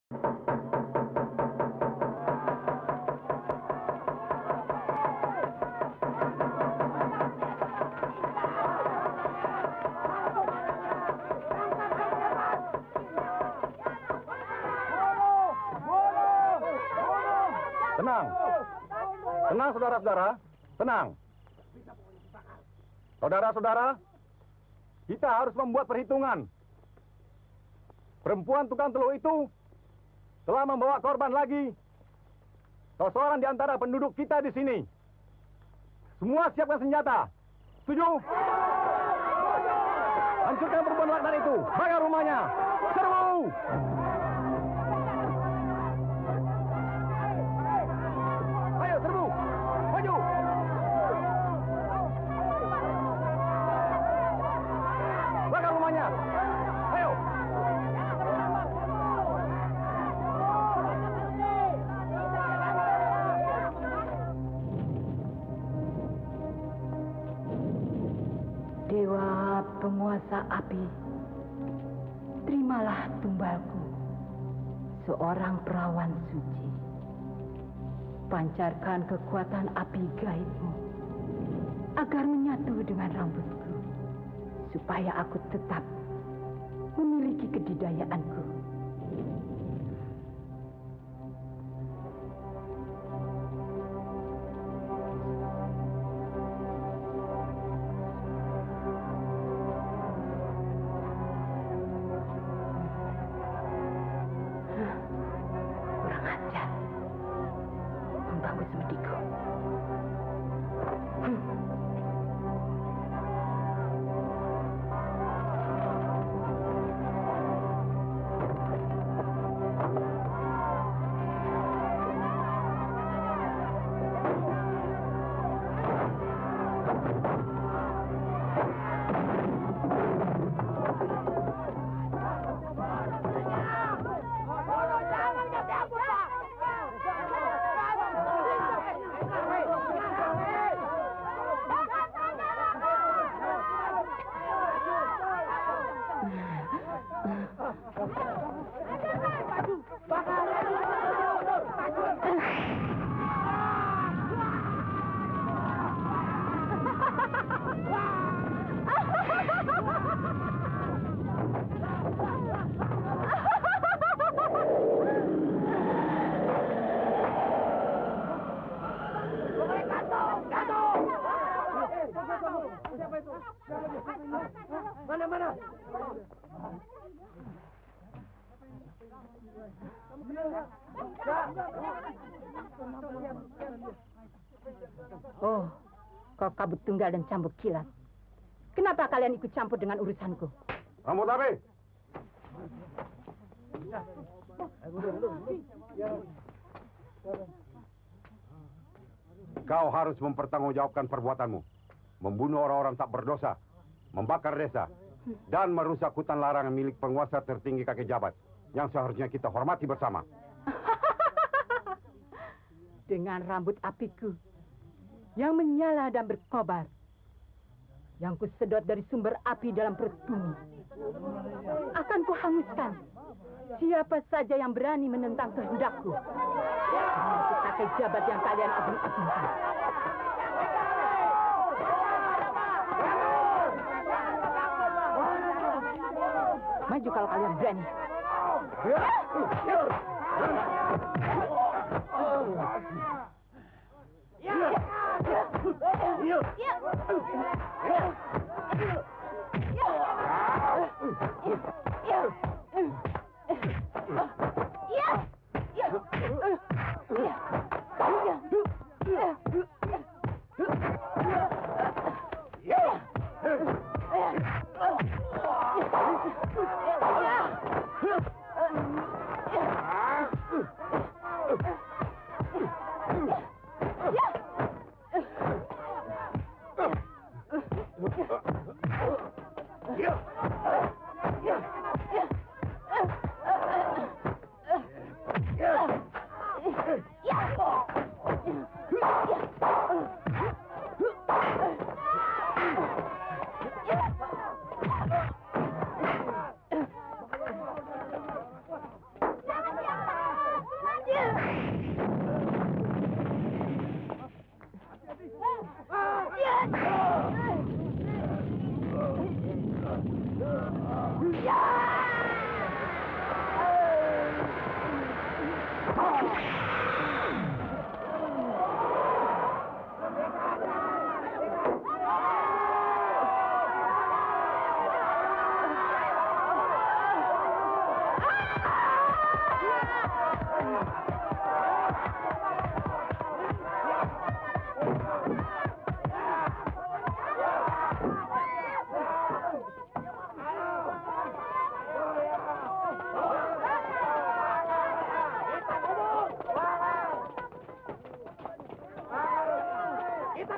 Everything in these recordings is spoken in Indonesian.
Tenang. Tenang, saudara-saudara. Tenang. Saudara-saudara, kita harus membuat perhitungan. Perempuan tukang telur itu telah membawa korban lagi. Salah seorang di antara penduduk kita di sini. Semua siapkan senjata. Setuju? Hancurkan perempuan laknat itu. Bakar rumahnya. Serbu! Ayo, serbu! Maju! Bakar rumahnya! Ayo! Dewa penguasa api, terimalah tumbalku, seorang perawan suci. Pancarkan kekuatan api gaibmu, agar menyatu dengan rambutku, supaya aku tetap memiliki kedidayaanku. Mana? Oh, kau kabut tunggal dan cambuk kilat. Kenapa kalian ikut campur dengan urusanku? Rambut api! Kau harus mempertanggungjawabkan perbuatanmu. Membunuh orang-orang tak berdosa, membakar desa, dan merusak hutan larangan milik penguasa tertinggi kakek jabat, yang seharusnya kita hormati bersama. Dengan rambut apiku, yang menyala dan berkobar, yang kusedot dari sumber api dalam perut bumi, akan kuhanguskan siapa saja yang berani menentang kehendakku. Termasuk kakek jabat yang kalian agung-agungkan. Maju kalau kalian berani.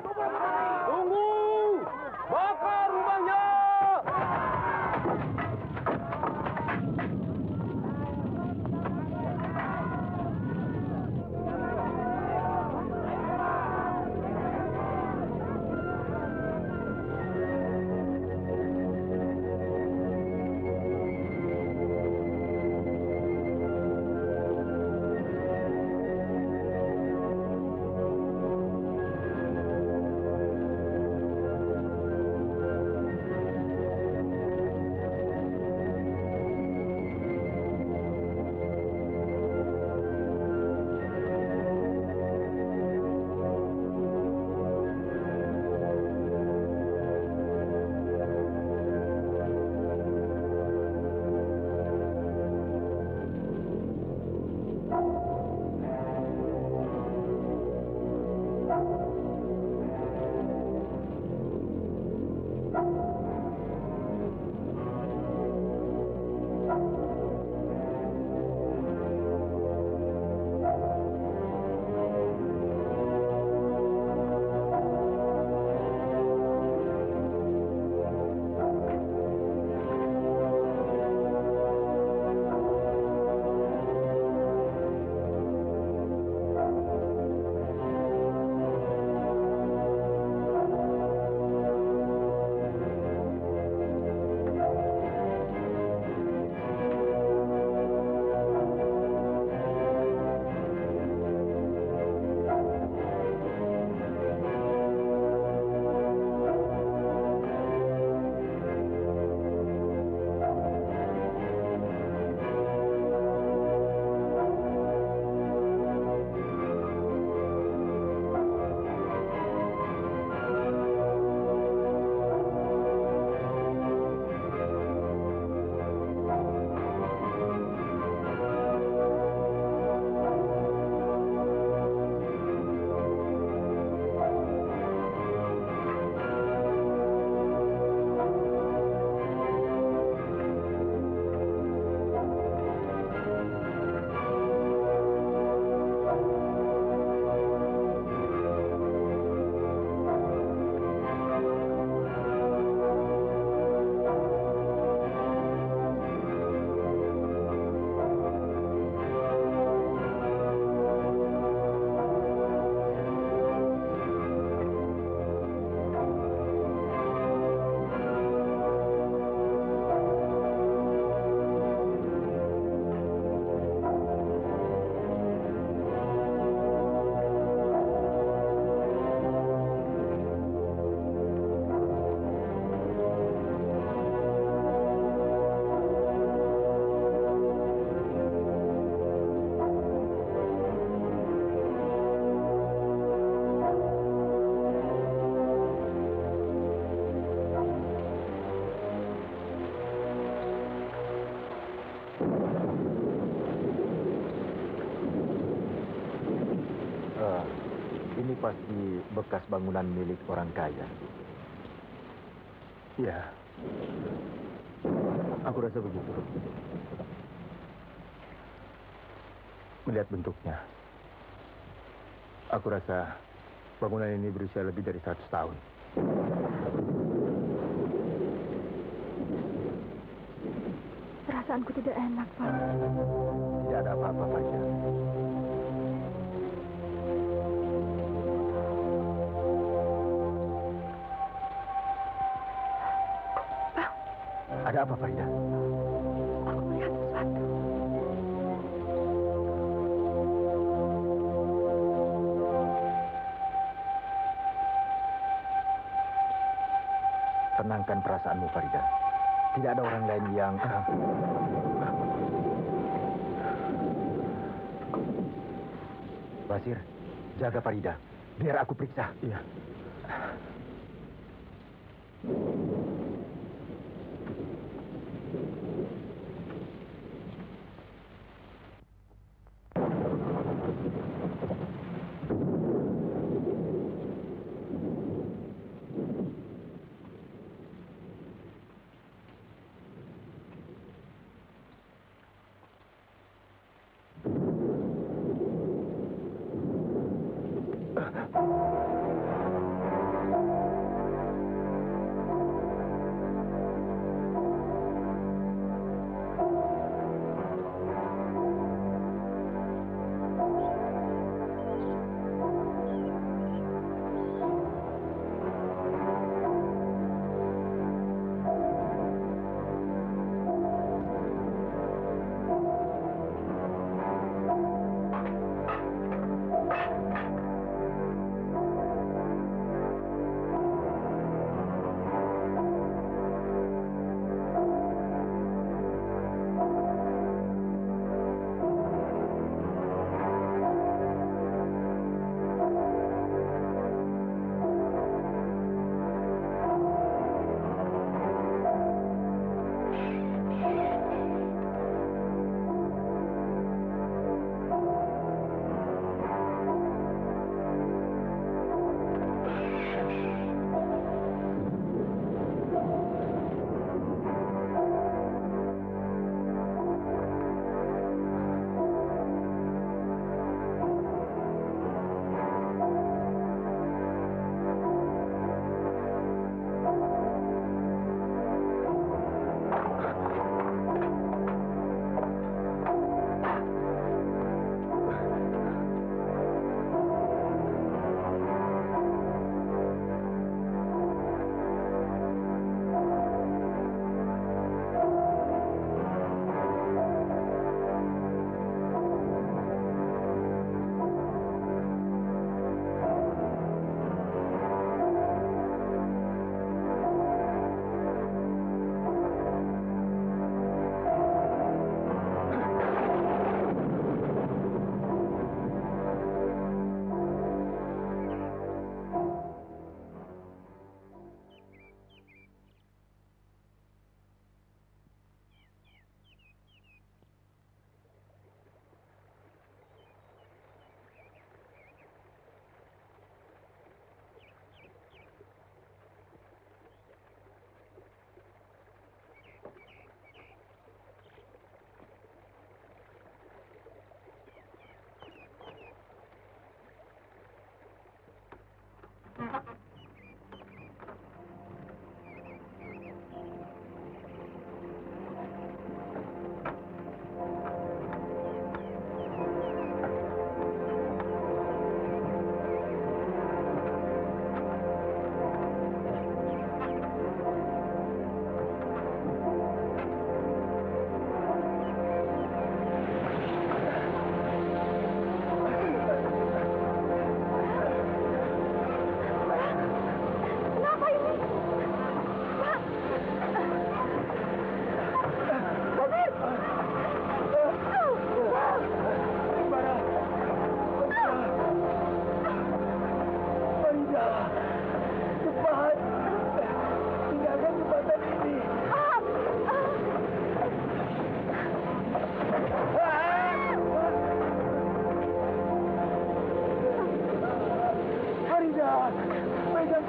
Tunggu! Bakar rumahnya! Ini pasti bekas bangunan milik orang kaya. Ya, aku rasa begitu. Melihat bentuknya, aku rasa bangunan ini berusia lebih dari 100 tahun. Perasaanku tidak enak, Pak. Tidak ada apa-apa, Farida. Ada apa, Farida? Aku melihat sesuatu. Tenangkan perasaanmu, Farida. Tidak ada orang lain yang... Basir, jaga Farida. Biar aku periksa. Iya.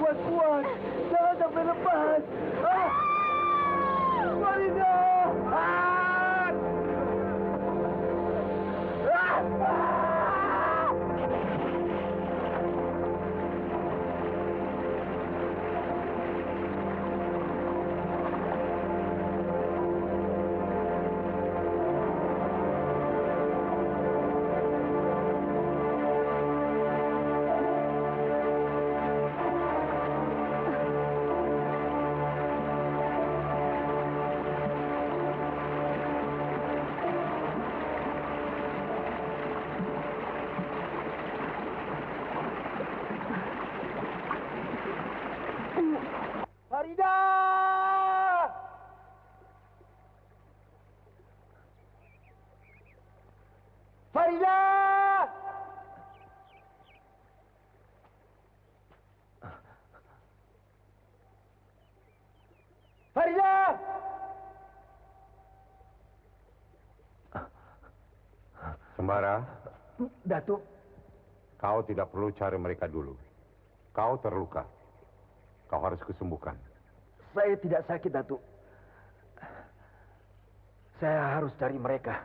kuat-kuat. Jangan sampai lepas. Ah! Farida! Ah! Farida! Farida! Farida! Sembara, Datuk, kau tidak perlu cari mereka dulu. Kau terluka. Kau harus kesembuhkan. saya tidak sakit, Datuk. Saya harus cari mereka.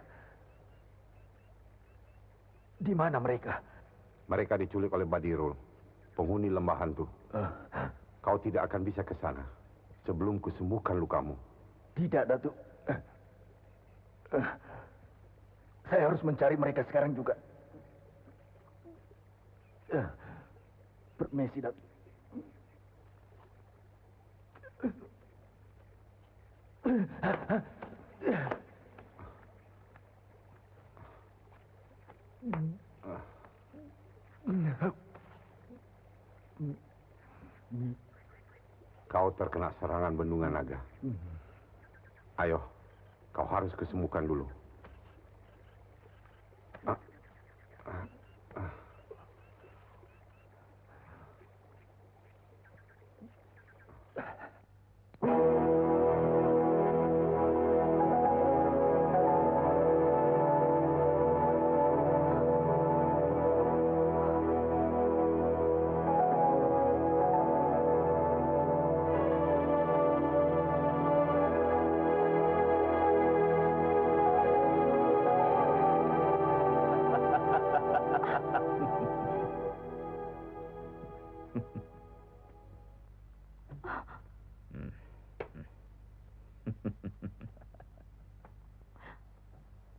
Di mana mereka? Mereka diculik oleh Badirul, penghuni lembah hantu. Kau tidak akan bisa ke sana sebelum kusembuhkan lukamu. Tidak, Datuk. Saya harus mencari mereka sekarang juga. Permisi, Datuk. Kau terkena serangan bendungan naga. Ayo, kau harus kesembuhkan dulu.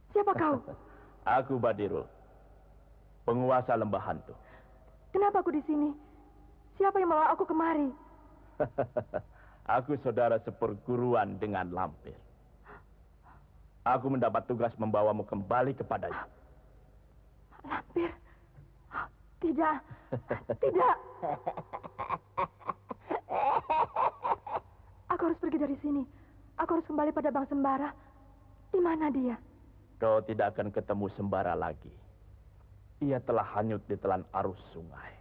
Siapa kau? Aku Badirul, penguasa lembah hantu. Kenapa aku di sini? Siapa yang bawa aku kemari? Aku saudara seperguruan dengan lampir. Aku mendapat tugas membawamu kembali kepadanya. Lampir? Tidak, tidak. Aku harus pergi dari sini. Aku harus kembali pada Bang Sembara. Di mana dia? Kau tidak akan ketemu Sembara lagi. Ia telah hanyut di telan arus sungai.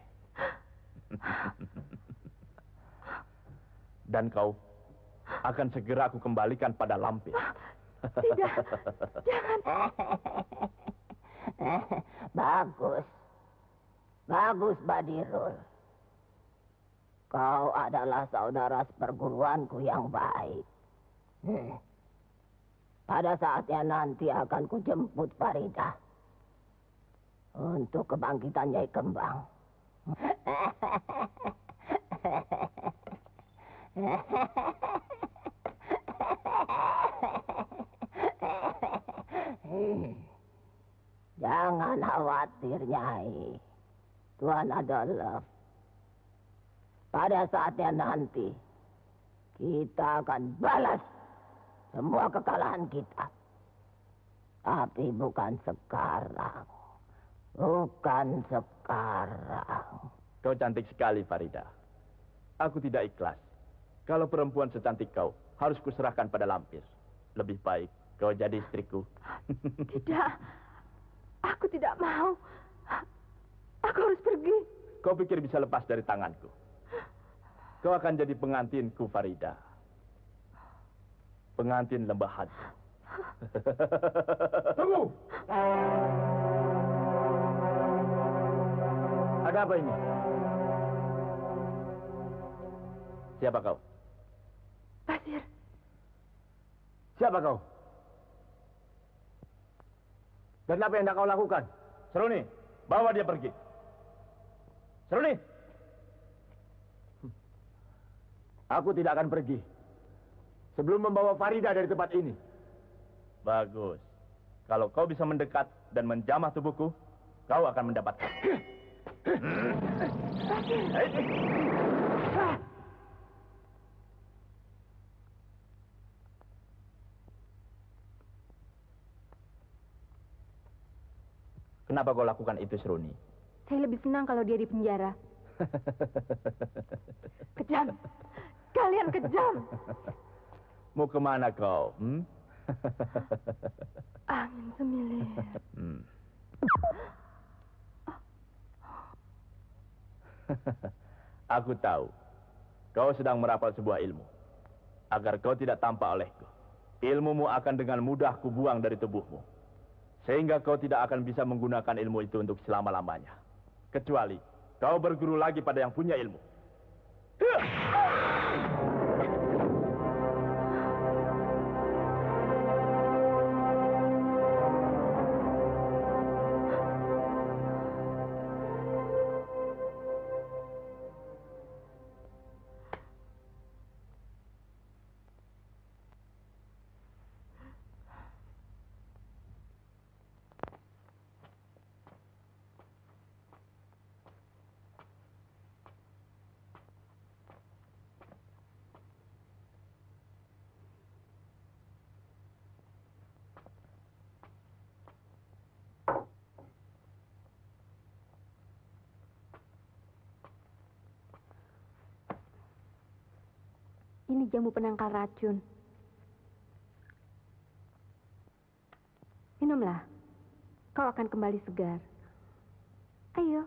Dan kau akan segera aku kembalikan pada Lampir. Tidak, jangan. Bagus. Bagus, Badirul. Kau adalah saudara seperguruanku yang baik. Pada saatnya nanti akan kujemput Farida untuk kebangkitan Nyai Kembang. Jangan khawatir, Nyai. Tuan Adolf. Pada saatnya nanti, kita akan balas semua kekalahan kita. Tapi bukan sekarang. Bukan sekarang. Kau cantik sekali, Farida. Aku tidak ikhlas. Kalau perempuan secantik kau, harus kuserahkan pada Lampir. Lebih baik kau jadi istriku. Tidak. Aku tidak mau. Aku harus pergi. Kau pikir bisa lepas dari tanganku? Kau akan jadi pengantinku, Farida. Pengantin lembah hantu. Tunggu! Ada apa ini? Siapa kau? Basir, Siapa kau? Dan apa yang hendak kau lakukan? Seruni, bawa dia pergi. Seruni! Aku tidak akan pergi sebelum membawa Farida dari tempat ini. Bagus. Kalau kau bisa mendekat dan menjamah tubuhku, kau akan mendapatkan. Kenapa kau lakukan itu, Seruni? saya lebih senang kalau dia di penjara. Kejam. Kalian kejam. Mau kemana kau? Angin semilir. Aku tahu. Kau sedang merapal sebuah ilmu. Agar kau tidak tampak olehku. Ilmumu akan dengan mudah kubuang dari tubuhmu. Sehingga kau tidak akan bisa menggunakan ilmu itu untuk selama-lamanya. Kecuali kau berguru lagi pada yang punya ilmu. Ini jamu penangkal racun. Minumlah. Kau akan kembali segar. Ayo.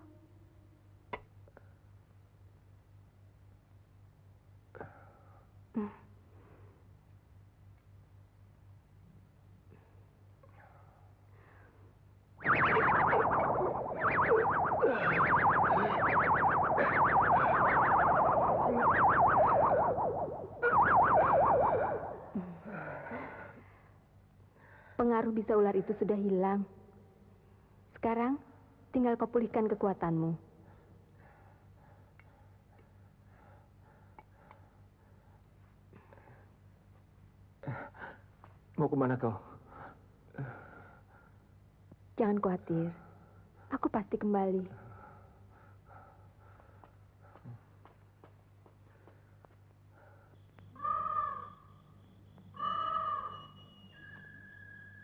Pengaruh bisa ular itu sudah hilang. Sekarang, tinggal kau pulihkan kekuatanmu. Mau kemana kau? Jangan khawatir. Aku pasti kembali.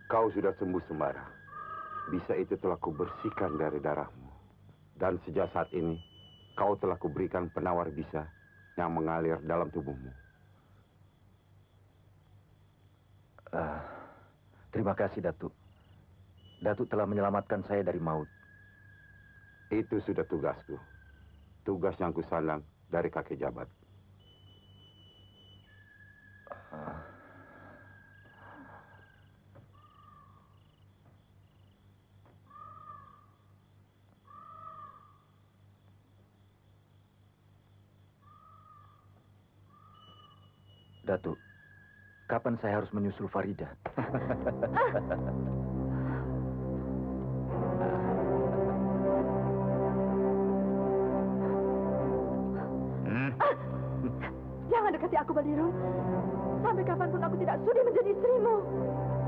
Kau sudah sembuh sembara. Bisa itu telah kubersihkan dari darahmu. Dan sejak saat ini, kau telah kuberikan penawar bisa yang mengalir dalam tubuhmu. Terima kasih, Datuk. Datuk telah menyelamatkan saya dari maut. Itu sudah tugasku. Tugas yang kusandang dari kakek jabat. Datuk, kapan saya harus menyusul Farida? Jangan dekati aku, Badirul. Sampai kapanpun aku tidak sudi menjadi istrimu.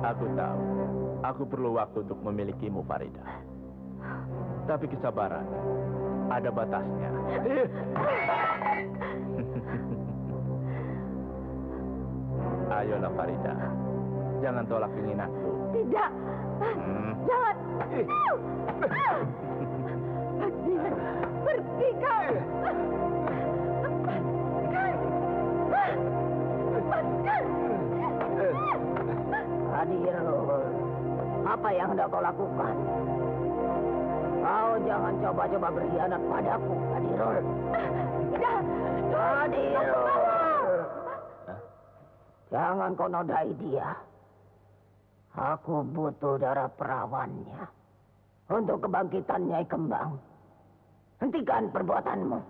Aku tahu. Aku perlu waktu untuk memilikimu, Farida. Tapi kesabaran ada batasnya. Ayolah, Farida. Jangan tolak keinginanku. Tidak. Jangan. Badir, pergi kau. Lepaskan. Badirul, apa yang hendak kau lakukan? Kau jangan coba-coba berkhianat padaku, Badirul. Tidak. Badirul. Jangan kau nodai dia. Aku butuh darah perawannya untuk kebangkitan Nyai Kembang. Hentikan perbuatanmu.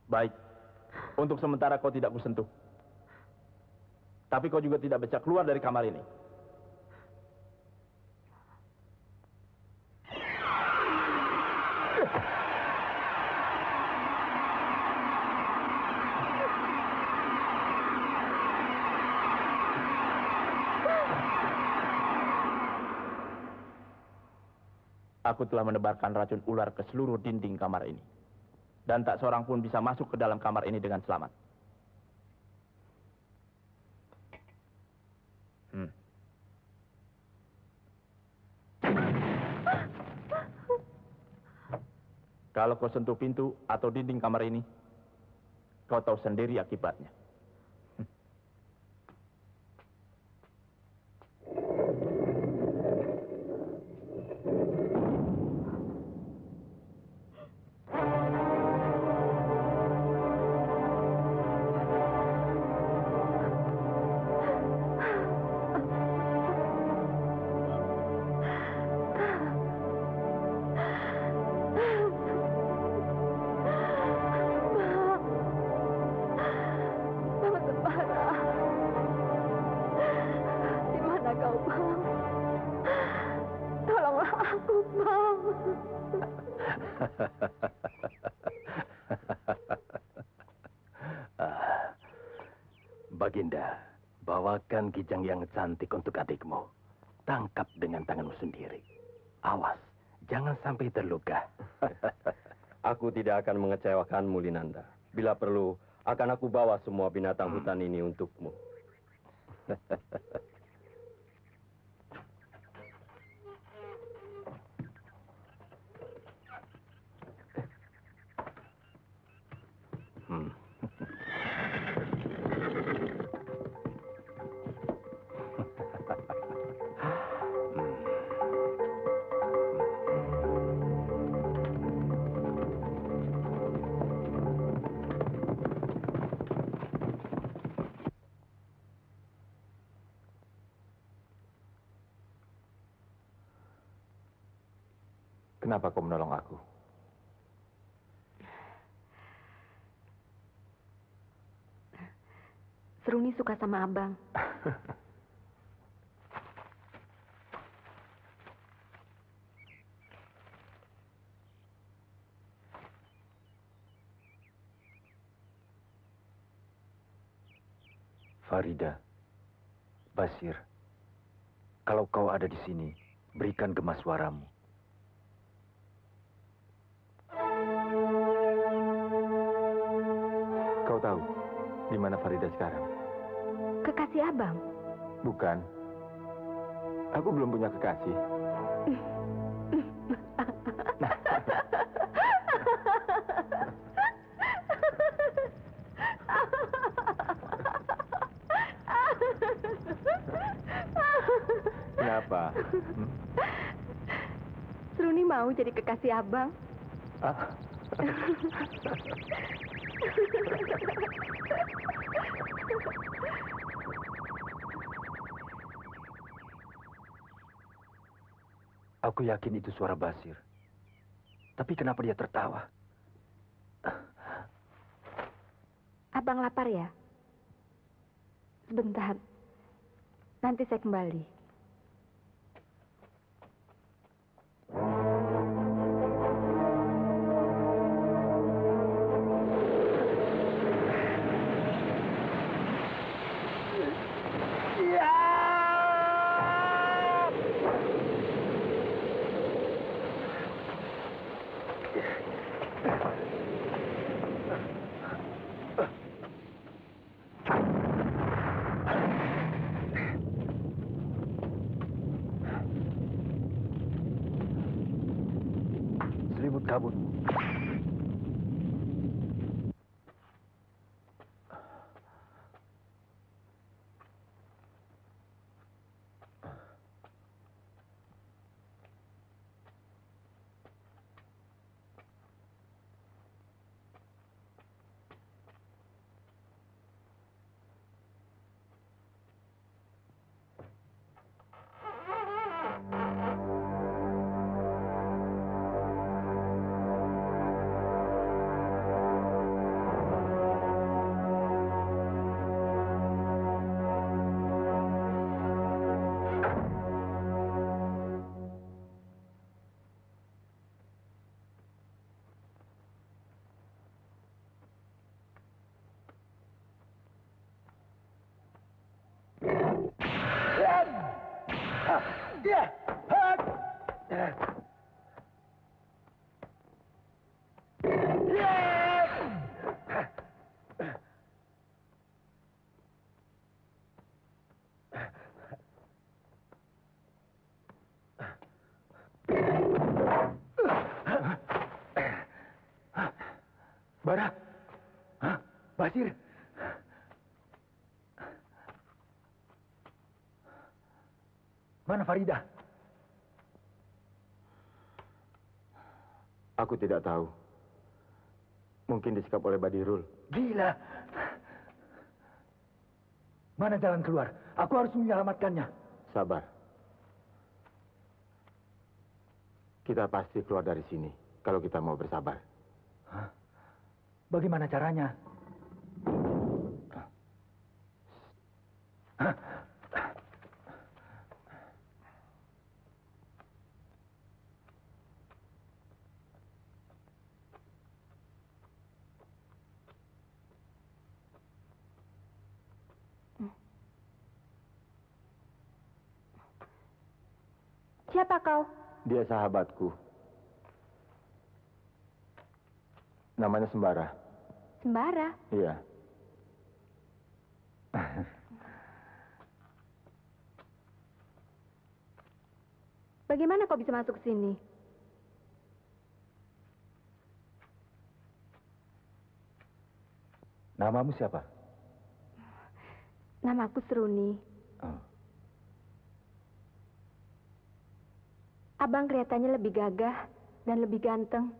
Baik, untuk sementara kau tidak kusentuh. Tapi kau juga tidak bisa keluar dari kamar ini. Aku telah menebarkan racun ular ke seluruh dinding kamar ini. Dan tak seorang pun bisa masuk ke dalam kamar ini dengan selamat. Kalau kau sentuh pintu atau dinding kamar ini, kau tahu sendiri akibatnya. Baginda, bawakan kijang yang cantik untuk adikmu. Tangkap dengan tanganmu sendiri. Awas, jangan sampai terluka. Aku tidak akan mengecewakanmu, Linanda. Bila perlu, akan aku bawa semua binatang hutan ini untukmu. Kenapa kau menolong aku? Seruni suka sama abang. Farida, Basir, kalau kau ada di sini, berikan gemas suaramu. Kau tahu di mana Farida sekarang? Kekasih abang? Bukan. Aku belum punya kekasih. Kenapa? Seruni mau jadi kekasih abang. Aku yakin itu suara Basir. Tapi kenapa dia tertawa? Abang lapar ya? Sebentar. Nanti saya kembali. Selimut kabut. Bara? Hah? Basir? Mana Farida? Aku tidak tahu. Mungkin disekap oleh Badirul. Gila. Mana jalan keluar? Aku harus menyelamatkannya. Sabar. Kita pasti keluar dari sini kalau kita mau bersabar. Hah? Bagaimana caranya? Hah? Siapa kau? Dia sahabatku. Namanya Sembara. Sembara. Iya. Bagaimana kau bisa masuk sini? Namamu siapa? Namaku Seruni. Oh. Abang kelihatannya lebih gagah dan lebih ganteng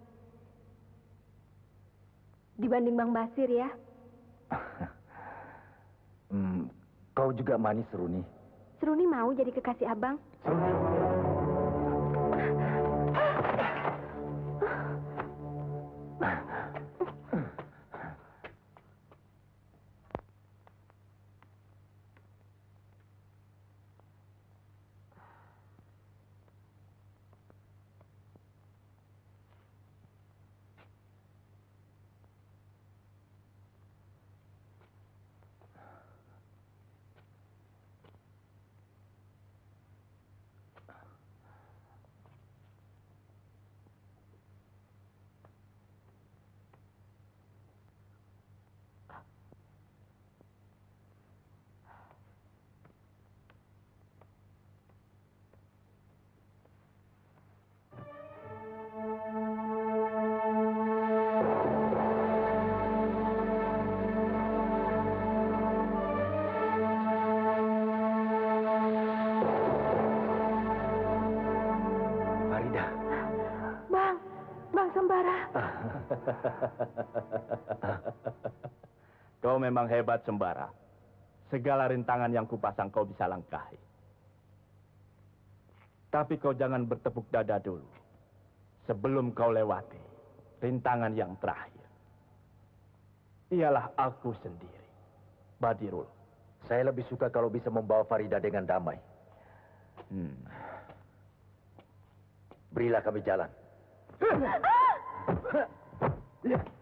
dibanding Bang Basir ya. Kau juga manis, Seruni. Seruni mau jadi kekasih abang? Kau memang hebat, Sembara. Segala rintangan yang kupasang kau bisa langkahi. Tapi kau jangan bertepuk dada dulu. Sebelum kau lewati rintangan yang terakhir. Ialah aku sendiri, Badirul. Saya lebih suka kalau bisa membawa Farida dengan damai. Berilah kami jalan. Yeah!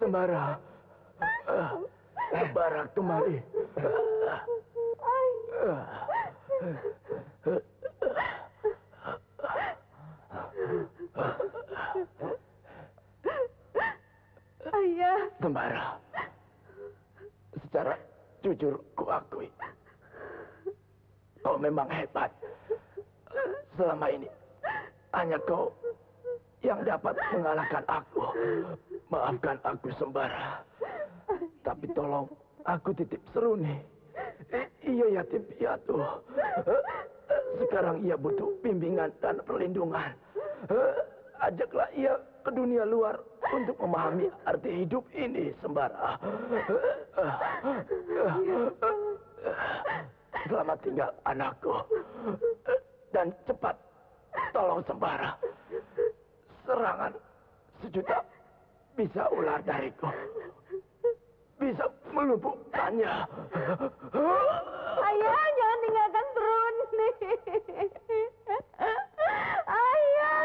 Sembara. Sembara kemari. Ayah. Sembara. Secara jujur kuakui. Kau memang hebat. Selama ini hanya kau yang dapat mengalahkan aku. Maafkan aku, Sembara. Tapi tolong aku titip Seruni. Ia yatim piatu. Sekarang ia butuh bimbingan dan perlindungan. Ajaklah ia ke dunia luar untuk memahami arti hidup ini, Sembara. Selamat tinggal, anakku. Dan cepat tolong Sembara. Serangan sejuta bisa ular dariku. Bisa melumpuhkannya. Ayah, jangan tinggalkan Seruni. Ayah.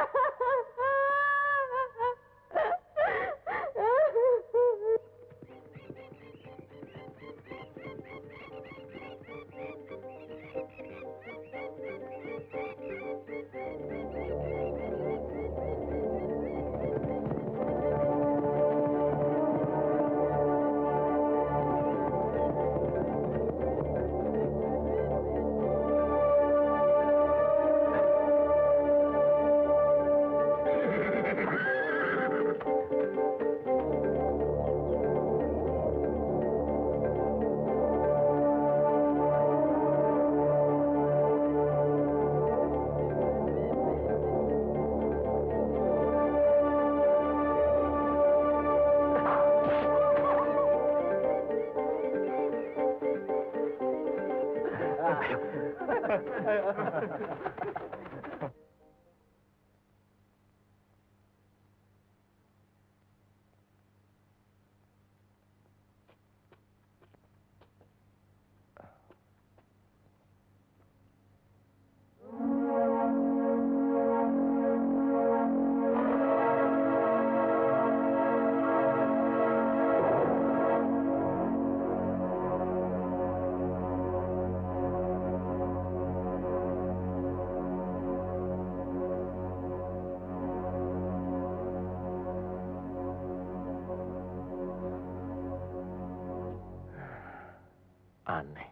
Aneh.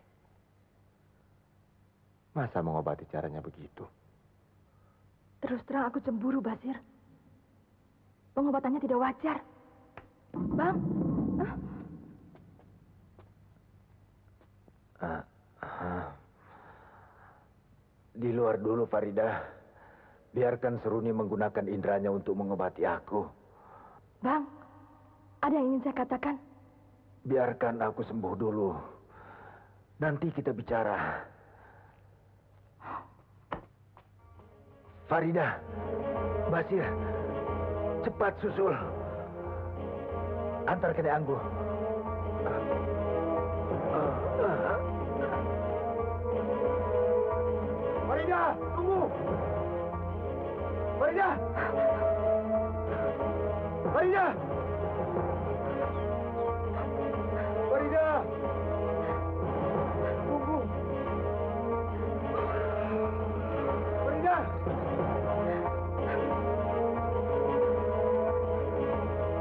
Masa mengobati caranya begitu? Terus terang aku cemburu, Basir. Pengobatannya tidak wajar. Bang? Di luar dulu, Farida. Biarkan Seruni menggunakan inderanya untuk mengobati aku. Bang, ada yang ingin saya katakan? Biarkan aku sembuh dulu. Nanti kita bicara. Farida, Basir, cepat susul. Antar ke Anggu. Farida, tunggu. Farida. Farida. Farida. Tunggu. Farida.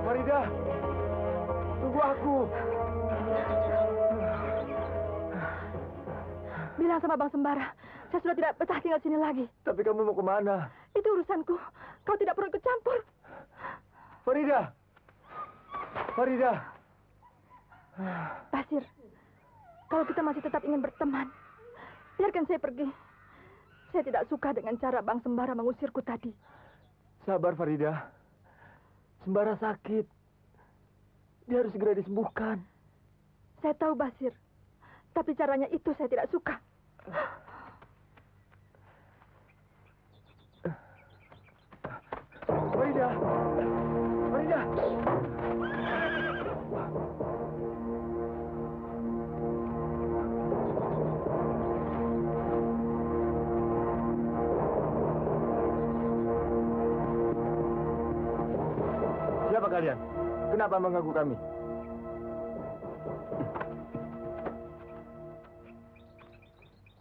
Farida. Tunggu aku. Bilang sama Bang Sembara, saya sudah tidak betah tinggal sini lagi. Tapi kamu mau kemana? Itu urusanku. Kau tidak perlu ikut campur. Farida. Farida. Basir, kalau kita masih tetap ingin berteman, biarkan saya pergi. Saya tidak suka dengan cara Bang Sembara mengusirku tadi. Sabar, Farida. Sembara sakit. Dia harus segera disembuhkan. Saya tahu, Basir. Tapi caranya itu saya tidak suka. Farida. Farida. Siapa kalian? Kenapa mengganggu kami?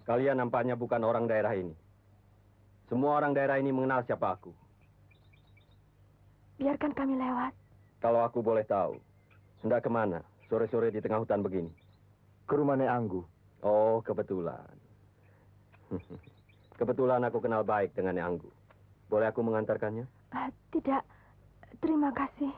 Kalian nampaknya bukan orang daerah ini. Semua orang daerah ini mengenal siapa aku. Biarkan kami lewat. Kalau aku boleh tahu, hendak kemana sore-sore di tengah hutan begini? Ke rumah Nek Anggu. Oh, kebetulan. Kebetulan aku kenal baik dengan Nek Anggu. Boleh aku mengantarkannya? Tidak. Terima kasih.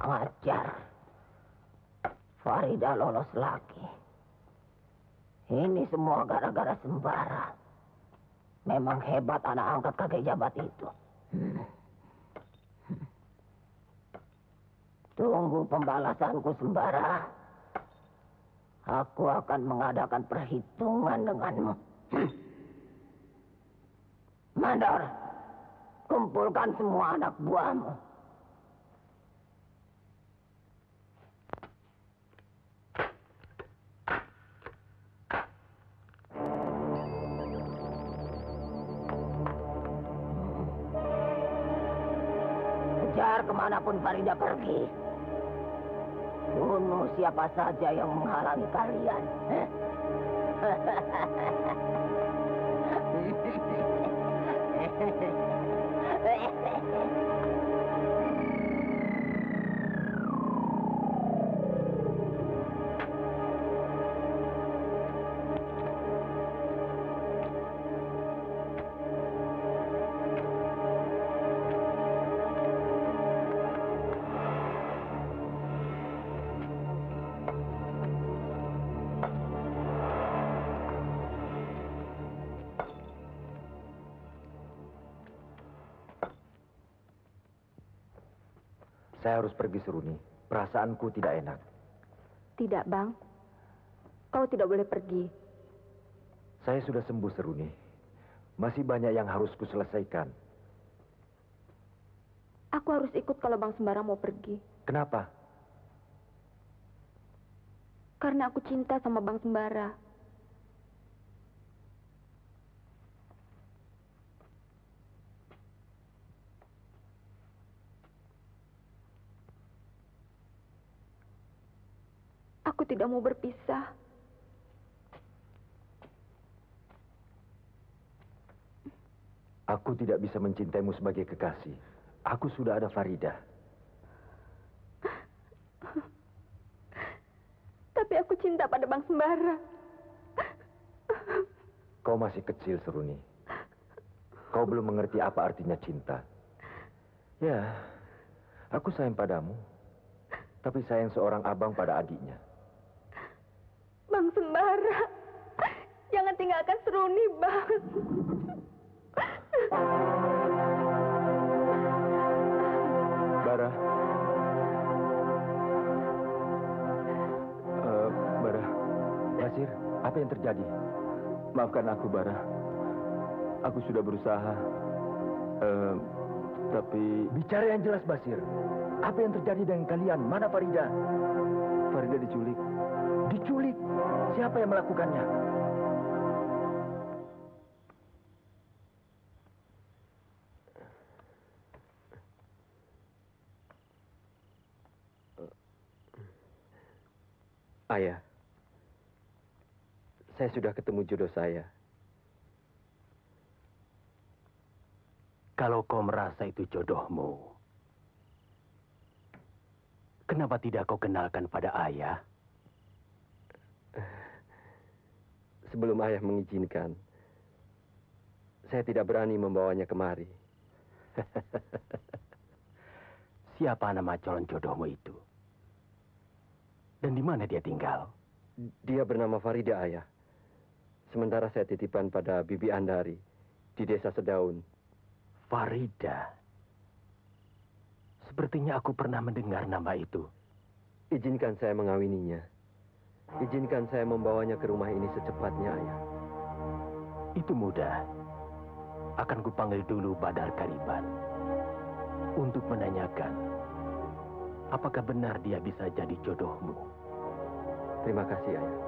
Ajar. Farida lolos lagi. Ini semua gara-gara Sembara. Memang hebat anak angkat kakek jabat itu. Tunggu pembalasanku, Sembara. Aku akan mengadakan perhitungan denganmu. Mandor, kumpulkan semua anak buahmu. Kejar kemanapun Farida pergi. Bunuh siapa saja yang menghalangi kalian. Saya harus pergi, Seruni. Perasaanku tidak enak. Tidak, Bang. Kau tidak boleh pergi. Saya sudah sembuh, Seruni. Masih banyak yang harus kuselesaikan. Aku harus ikut kalau Bang Sembara mau pergi. Kenapa? Karena aku cinta sama Bang Sembara. Aku tidak mau berpisah. Aku tidak bisa mencintaimu sebagai kekasih. Aku sudah ada Farida. Tapi aku cinta pada Bang Sembara. Kau masih kecil, Seruni. Kau belum mengerti apa artinya cinta. Ya, aku sayang padamu. Tapi sayang seorang abang pada adiknya. Bang Sembara, jangan tinggalkan Seruni, Bang. Bara. Bara. Basir, apa yang terjadi? Maafkan aku, Bara. Aku sudah berusaha. Tapi... Bicara yang jelas, Basir. Apa yang terjadi dengan kalian? Mana Farida? Farida diculik. Diculik? Siapa yang melakukannya? Ayah, saya sudah ketemu jodoh saya. Kalau kau merasa itu jodohmu, kenapa tidak kau kenalkan pada ayah? Sebelum ayah mengizinkan, saya tidak berani membawanya kemari. Siapa nama calon jodohmu itu? Dan di mana dia tinggal? Dia bernama Farida, Ayah. Sementara saya titipan pada Bibi Andari di desa Sedaun. Farida. Sepertinya aku pernah mendengar nama itu. Izinkan saya mengawininya. Izinkan saya membawanya ke rumah ini secepatnya, Ayah. Itu mudah. Akan kupanggil dulu Badar Kariban untuk menanyakan apakah benar dia bisa jadi jodohmu. Terima kasih, Ayah.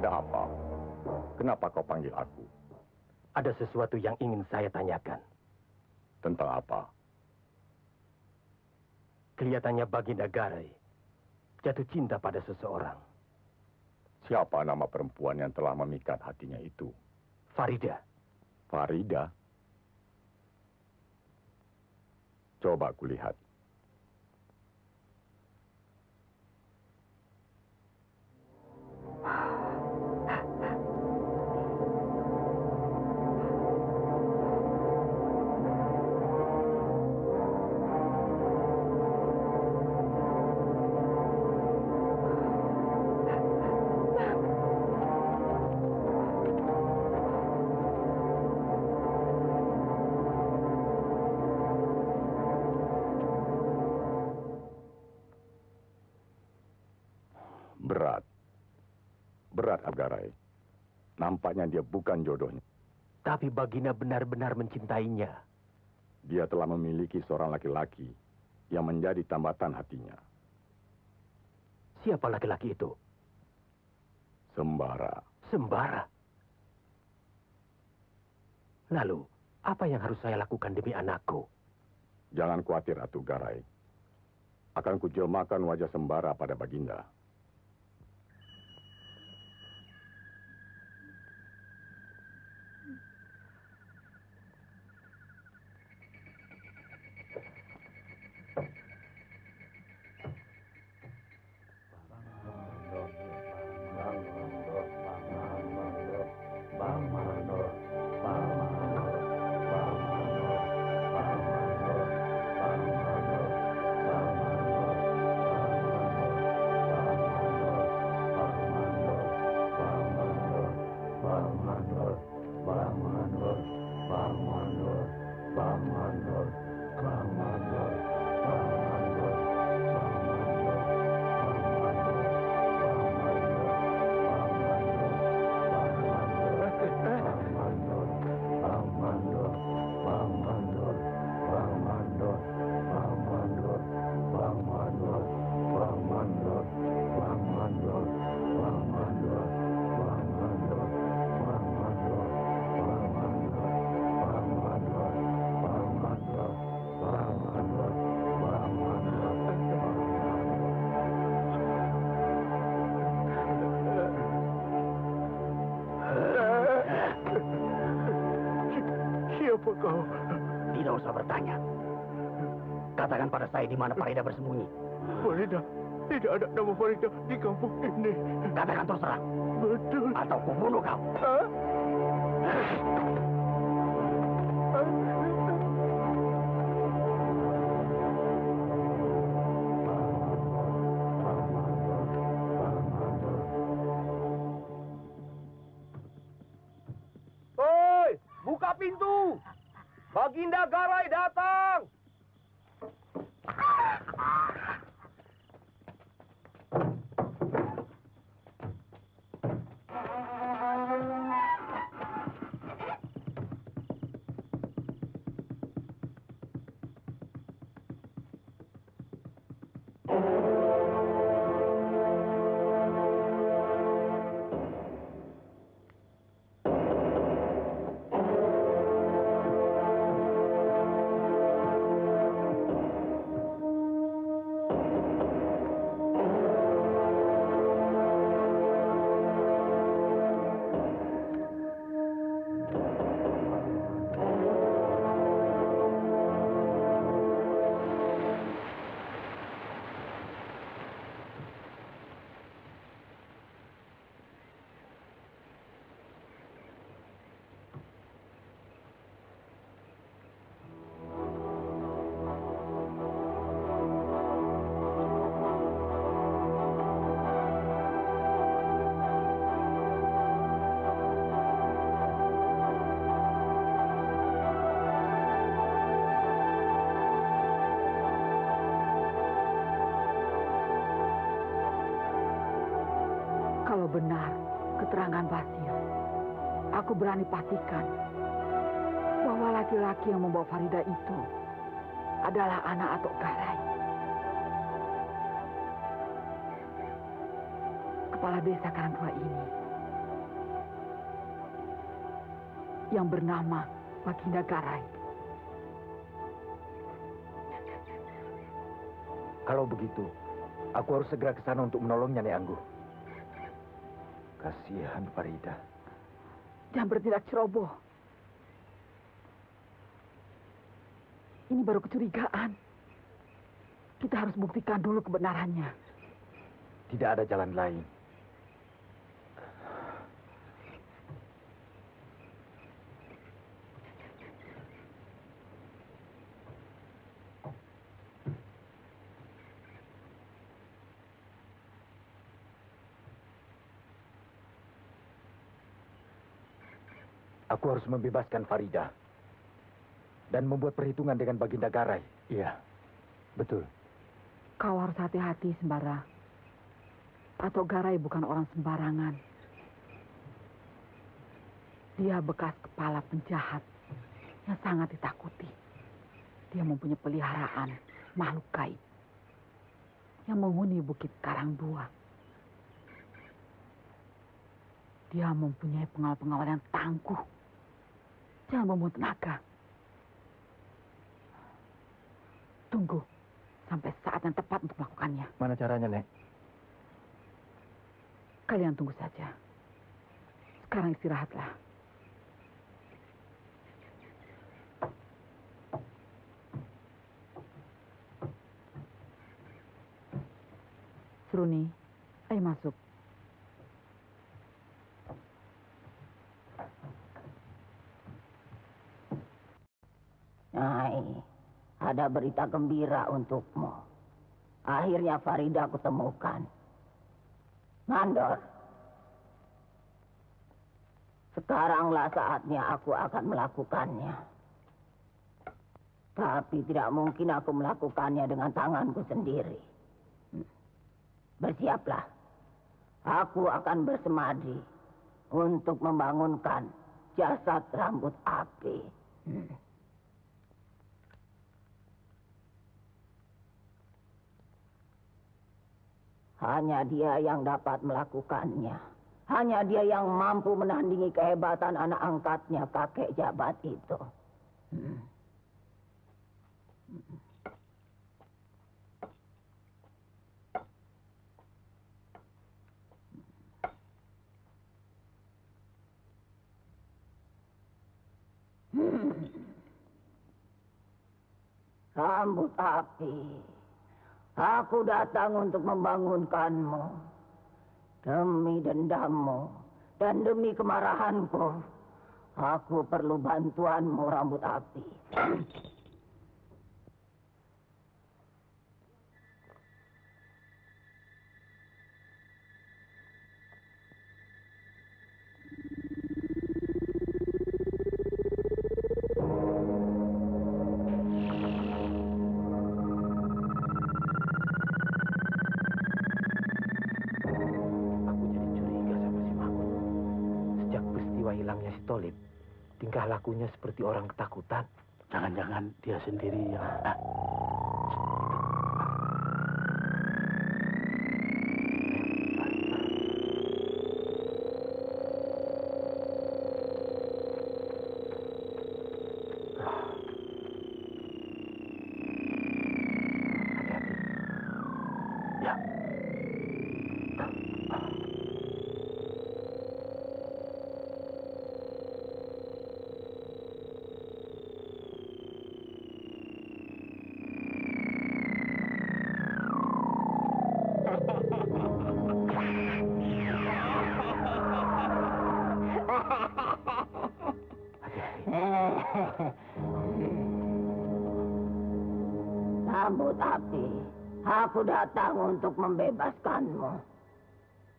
Ada apa? Kenapa kau panggil aku? Ada sesuatu yang ingin saya tanyakan. Tentang apa? Kelihatannya Baginda Garai jatuh cinta pada seseorang. Siapa nama perempuan yang telah memikat hatinya itu? Farida. Farida? Coba kulihat. Berat Agarai. Nampaknya dia bukan jodohnya. Tapi Baginda benar-benar mencintainya. Dia telah memiliki seorang laki-laki yang menjadi tambatan hatinya. Siapa laki-laki itu? Sembara. Sembara? Lalu, apa yang harus saya lakukan demi anakku? Jangan khawatir, Atu Garai. Akan kujelmakan wajah Sembara pada Baginda. Siapa kau? Tidak usah bertanya. Katakan pada saya di mana Farida bersembunyi. Farida? Tidak ada nama Farida di kampung ini. Katakan terus terang. Betul. Atau kubunuh kau. Hoi, buka pintu. Baginda Garai datang. Kalau benar keterangan Basir, aku berani pastikan bahwa laki-laki yang membawa Farida itu adalah anak Atok Garai. Kepala desa Karangtua ini yang bernama Baginda Garai. Kalau begitu, aku harus segera ke sana untuk menolongnya, Nek Anggur. Kasihan Farida. Jangan bertindak ceroboh. Ini baru kecurigaan. Kita harus buktikan dulu kebenarannya. Tidak ada jalan lain. Aku harus membebaskan Farida dan membuat perhitungan dengan Baginda Garai. Iya, betul. Kau harus hati-hati, Sembara. Atok Garai bukan orang sembarangan. Dia bekas kepala penjahat yang sangat ditakuti. Dia mempunyai peliharaan makhluk gaib yang menghuni Bukit Karangdua. Dia mempunyai pengawal-pengawal yang tangguh. Jangan membuat tenaga. Tunggu sampai saat yang tepat untuk melakukannya. Mana caranya, Nek? Kalian tunggu saja. Sekarang istirahatlah. Seruni, ayo masuk. Nyai, ada berita gembira untukmu. Akhirnya Farida aku temukan. Mandor, sekaranglah saatnya aku akan melakukannya. Tapi tidak mungkin aku melakukannya dengan tanganku sendiri. Bersiaplah. Aku akan bersemadi untuk membangunkan jasad rambut api. Hanya dia yang dapat melakukannya. Hanya dia yang mampu menandingi kehebatan anak angkatnya, kakek jabat itu. Rambut api. Aku datang untuk membangunkanmu. Demi dendammu dan demi kemarahanku, aku perlu bantuanmu, rambut api. tingkah lakunya seperti orang ketakutan. Jangan-jangan dia sendiri yang... Rambut api, aku datang untuk membebaskanmu.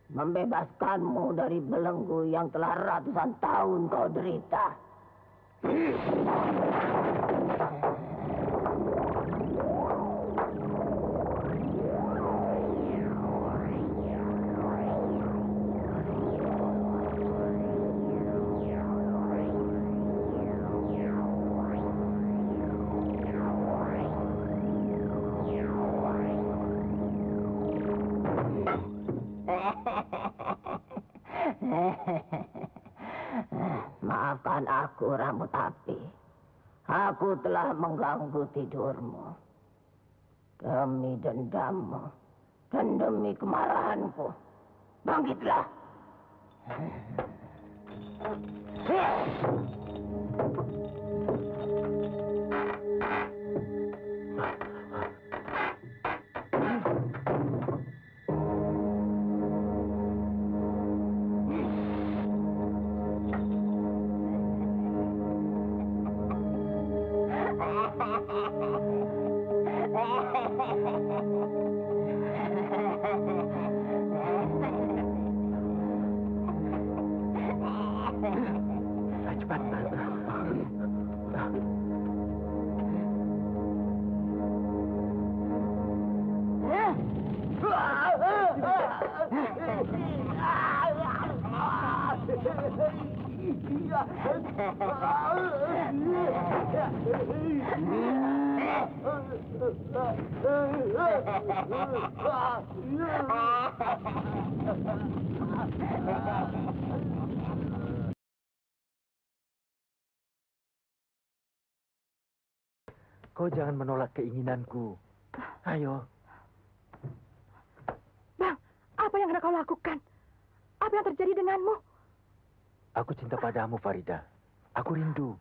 Membebaskanmu dari belenggu yang telah ratusan tahun kau derita. Maafkan aku, rambut api. Aku telah mengganggu tidurmu. Demi dendammu dan demi kemarahanku. Bangkitlah. Kau jangan menolak keinginanku. Ayo. Bang, apa yang hendak kau lakukan? Apa yang terjadi denganmu? Aku cinta padamu, Farida. Aku rindu.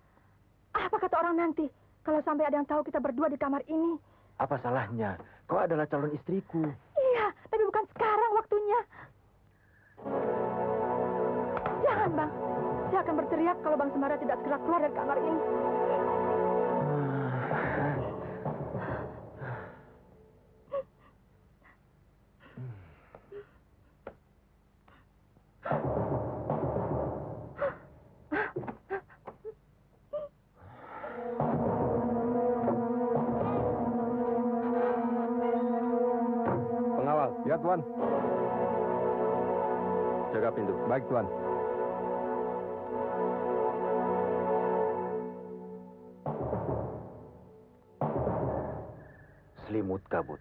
Apa kata orang nanti kalau sampai ada yang tahu kita berdua di kamar ini? Apa salahnya? Kau adalah calon istriku. Iya, tapi bukan sekarang waktunya. Jangan, Bang. Saya akan berteriak kalau Bang Sembara tidak segera keluar dari kamar ini. Ya, Tuan. Jaga pintu. Baik, Tuan. Selimut kabut.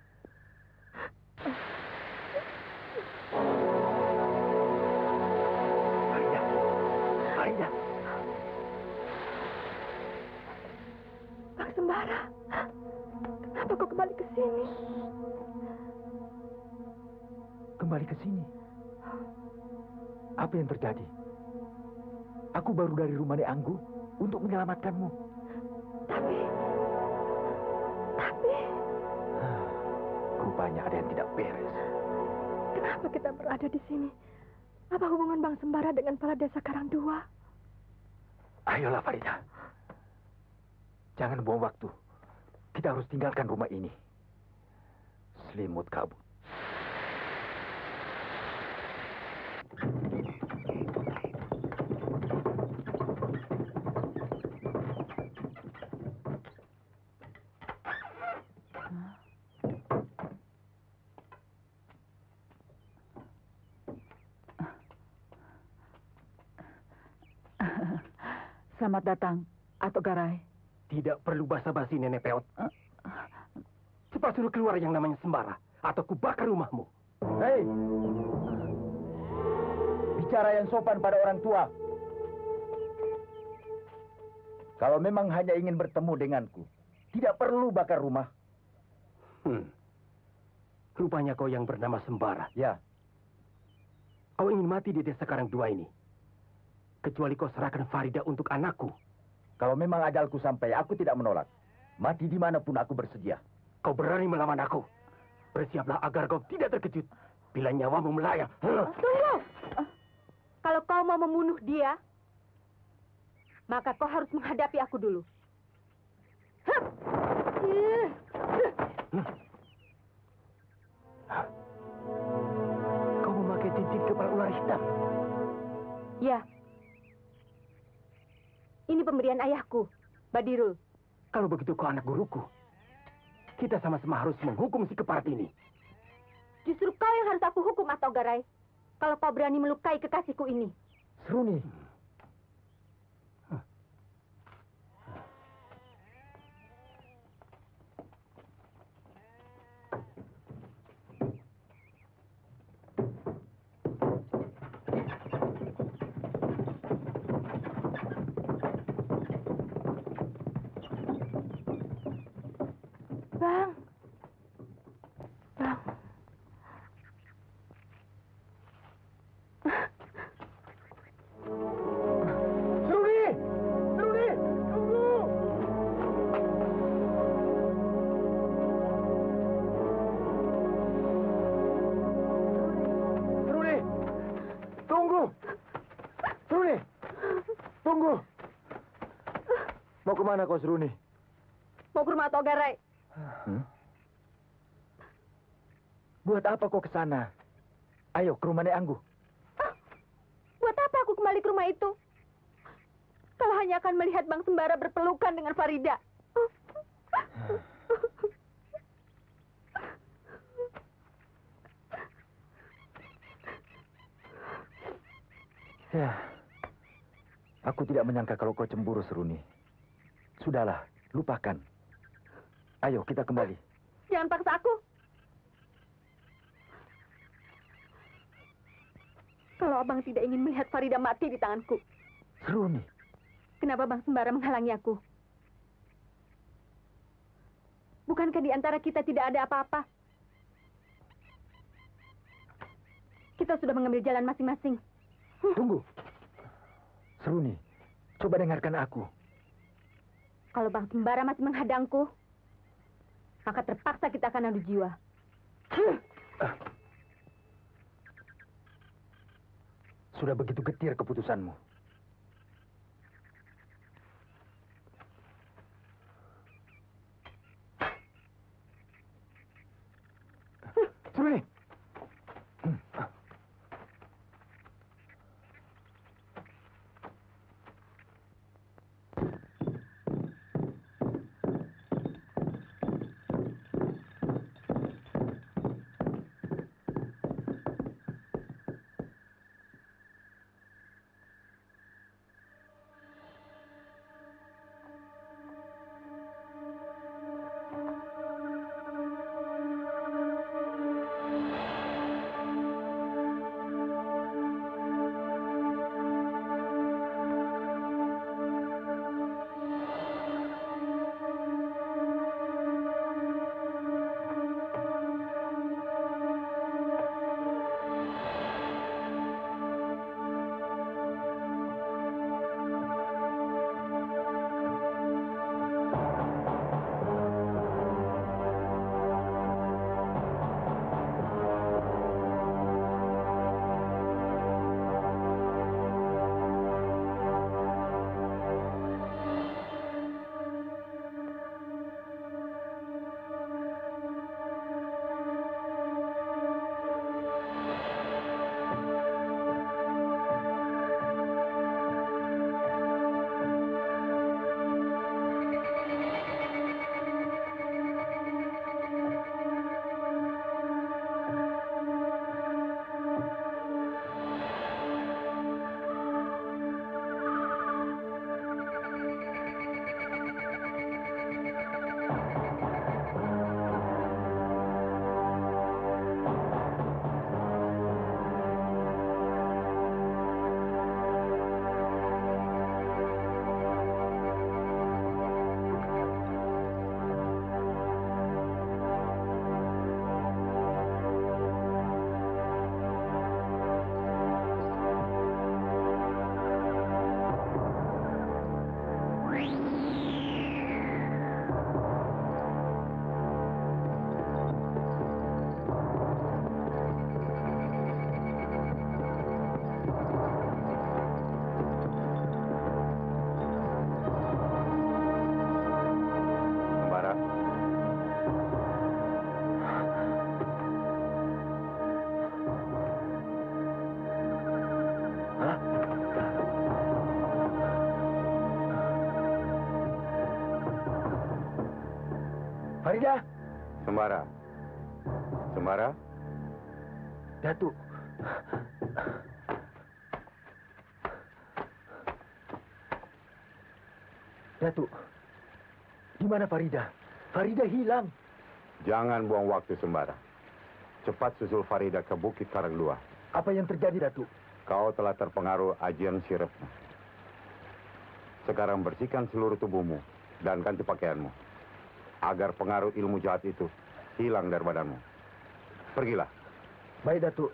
Farida. Farida. Bang Sembara, kenapa kau kembali ke sini? Kembali ke sini. Apa yang terjadi? Aku baru dari rumah Nek Anggu untuk menyelamatkanmu. Tapi... Rupanya ada yang tidak beres. Kenapa kita berada di sini? Apa hubungan Bang Sembara dengan kepala desa Karangdua? Ayolah, Farida. Jangan buang waktu. Kita harus tinggalkan rumah ini. Selimut kabut. Selamat datang, Atok Garai. Tidak perlu basa-basi, Nenek Peot. Cepat suruh keluar yang namanya Sembara, atau kubakar rumahmu. Hei! Bicara yang sopan pada orang tua. Kalau memang hanya ingin bertemu denganku, tidak perlu bakar rumah. Rupanya kau yang bernama Sembara. Ya. Kau ingin mati di desa Karangdua ini. Kecuali kau serahkan Farida untuk anakku. Kalau memang ajalku sampai, aku tidak menolak. Mati dimanapun aku bersedia. Kau berani melawan aku. Bersiaplah agar kau tidak terkejut bila nyawamu melayang. Tunggu! Kalau kau mau membunuh dia, maka kau harus menghadapi aku dulu. Kau memakai cincin kepala ular hitam. Ya. Ini pemberian ayahku, Badirul. Kalau begitu kau anak guruku. Kita sama-sama harus menghukum si keparat ini. Justru kau yang harus aku hukum, Atok Garai. Kalau kau berani melukai kekasihku ini. Seruni. Bang. Bang. Seruni! Seruni! Tunggu! Seruni! Tunggu! Seruni! Tunggu! Mau kemana kau, Seruni? Mau ke rumah Atok Garai. Buat apa kau ke sana? Ayo ke rumah Nek Anggu. Buat apa aku kembali ke rumah itu? Kalau hanya akan melihat Bang Sembara berpelukan dengan Farida. Ya, aku tidak menyangka kalau kau cemburu, Seruni. Sudahlah, lupakan. Ayo kita kembali. Jangan paksa aku. Kalau abang tidak ingin melihat Farida mati di tanganku, Seruni. kenapa Bang Sembara menghalangi aku? Bukankah di antara kita tidak ada apa-apa? Kita sudah mengambil jalan masing-masing. Tunggu. Seruni, coba dengarkan aku. Kalau Bang Sembara masih menghadangku, maka terpaksa kita akan adu jiwa. Sudah begitu getir keputusanmu. Seruni! Farida. Sembara. Sembara. Datuk. Datuk. Di mana Farida? Farida hilang. Jangan buang waktu, Sembara. Cepat susul Farida ke Bukit Karangdua. Apa yang terjadi, Datuk? Kau telah terpengaruh ajian si Retno. Sekarang bersihkan seluruh tubuhmu dan ganti pakaianmu. Agar pengaruh ilmu jahat itu hilang dari badanmu. Pergilah. Baik, Datuk.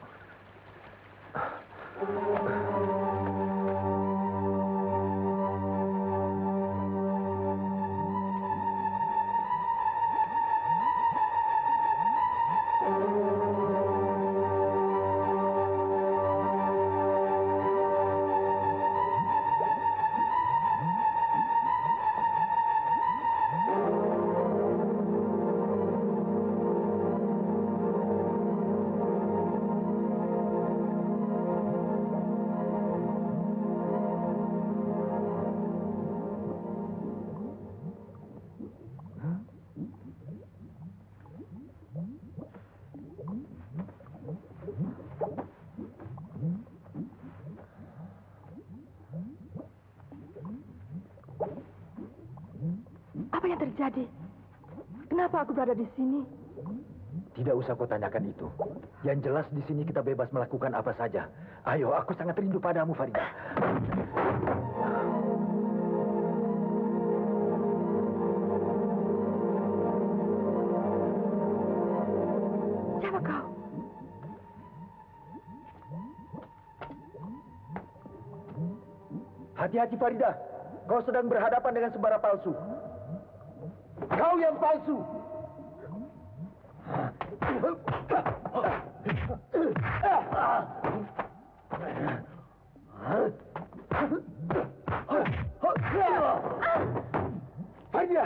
Apa yang terjadi? Kenapa aku berada di sini? Tidak usah kau tanyakan itu. Yang jelas di sini kita bebas melakukan apa saja. Ayo, aku sangat rindu padamu, Farida. Siapa kau? Hati-hati, Farida. Kau sedang berhadapan dengan sembara palsu. Kau yang palsu. Farida.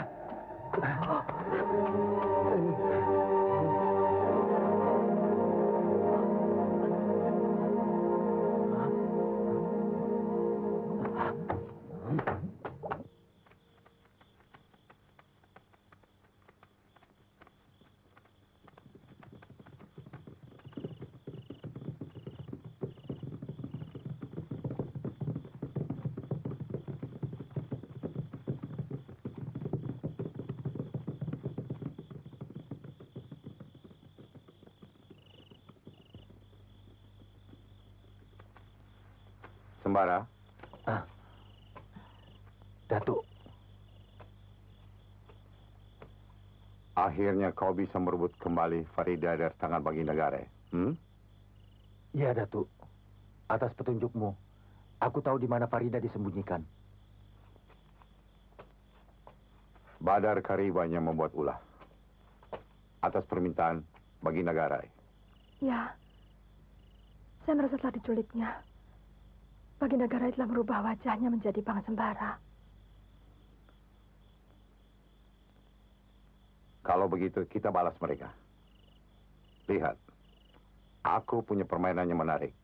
Sembara. Datuk. Akhirnya kau bisa merebut kembali Farida dari tangan Baginda Garai. Ya, Datuk. Atas petunjukmu, aku tahu di mana Farida disembunyikan. Badar Karibanya membuat ulah. Atas permintaan Baginda Garai. Ya, saya merasa telah diculiknya. Baginda Garai telah merubah wajahnya menjadi Bang Sembara. Kalau begitu, kita balas mereka. Lihat, aku punya permainan yang menarik.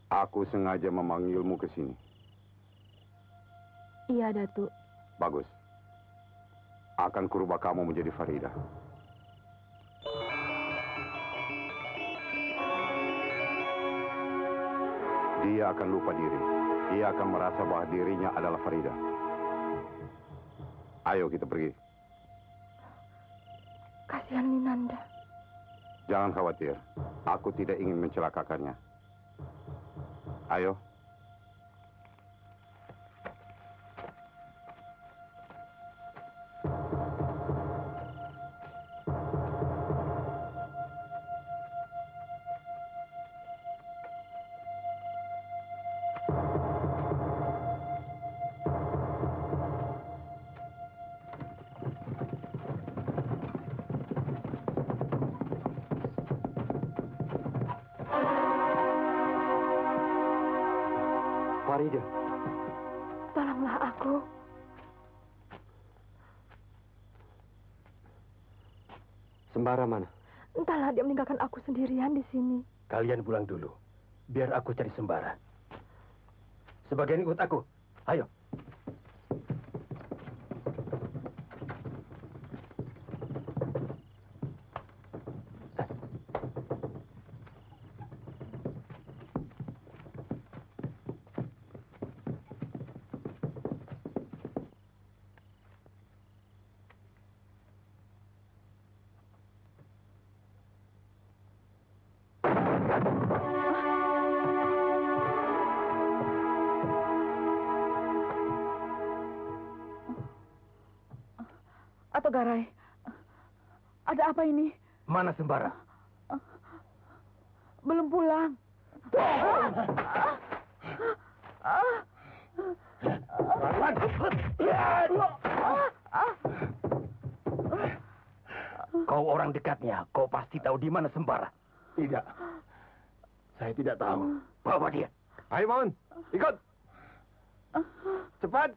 Aku sengaja memanggilmu ke sini. Iya, Datuk. Bagus. Akan kurubah kamu menjadi Farida. Dia akan lupa diri. Dia akan merasa bahwa dirinya adalah Farida. Ayo kita pergi. Kasihan Minanda. Jangan khawatir. Aku tidak ingin mencelakakannya. Ayo. Farida. Tolonglah aku. Sembara mana? Entahlah dia meninggalkan aku sendirian di sini. Kalian pulang dulu. Biar aku cari Sembara. Sebagian ikut aku. Ayo. Atau Garai, ada apa ini? Mana Sembara? Belum pulang. Kau orang dekatnya, kau pasti tahu di mana Sembara. Tidak. Saya tidak tahu. Bawa dia. Ayo, Maun. Ikut. Cepat.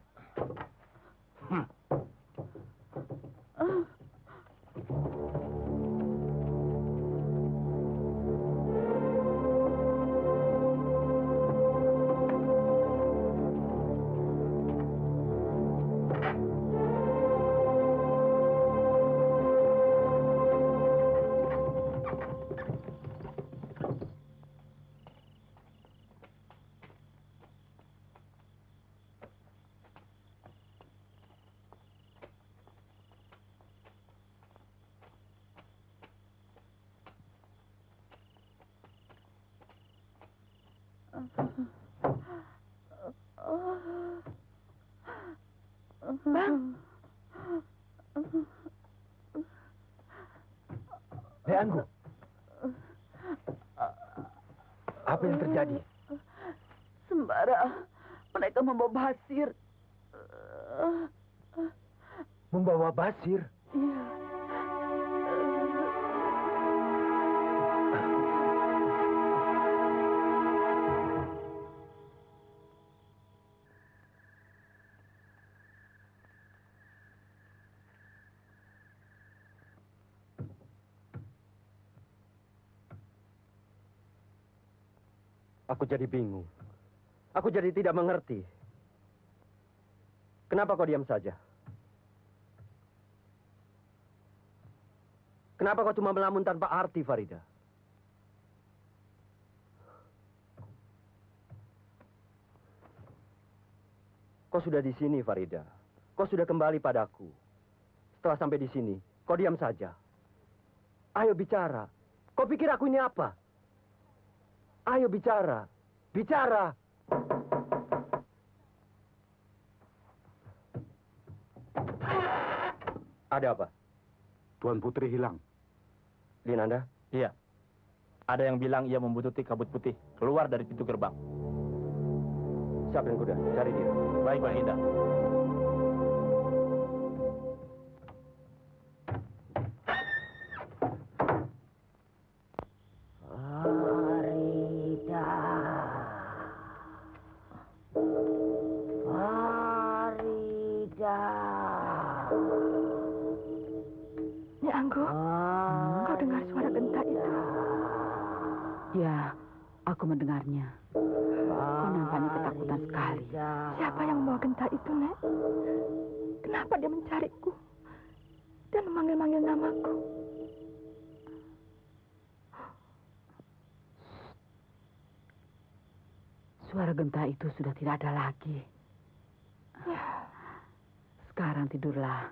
Bang. Anggu. Apa yang terjadi? Sembara, mereka membawa Basir. Membawa Basir? Iya. Aku jadi bingung. Aku jadi tidak mengerti. Kenapa kau diam saja? Kenapa kau cuma melamun tanpa arti, Farida? Kau sudah di sini, Farida. Kau sudah kembali padaku. Setelah sampai di sini, kau diam saja. Ayo bicara. Kau pikir aku ini apa? Ayo bicara. Bicara. Ada apa? Tuan Putri hilang. Linanda? Iya. Ada yang bilang ia membutuhkan kabut putih keluar dari pintu gerbang. Siapin kuda, cari dia. Baik, Baginda. Farida. Farida. Nyai Anggo, kau dengar suara genta itu? Ya, aku mendengarnya. Kau nampaknya ketakutan sekali. Siapa yang membawa genta itu, Nek? Kenapa dia mencariku dan memanggil-manggil namaku? Suara genta itu sudah tidak ada lagi. Sekarang tidurlah.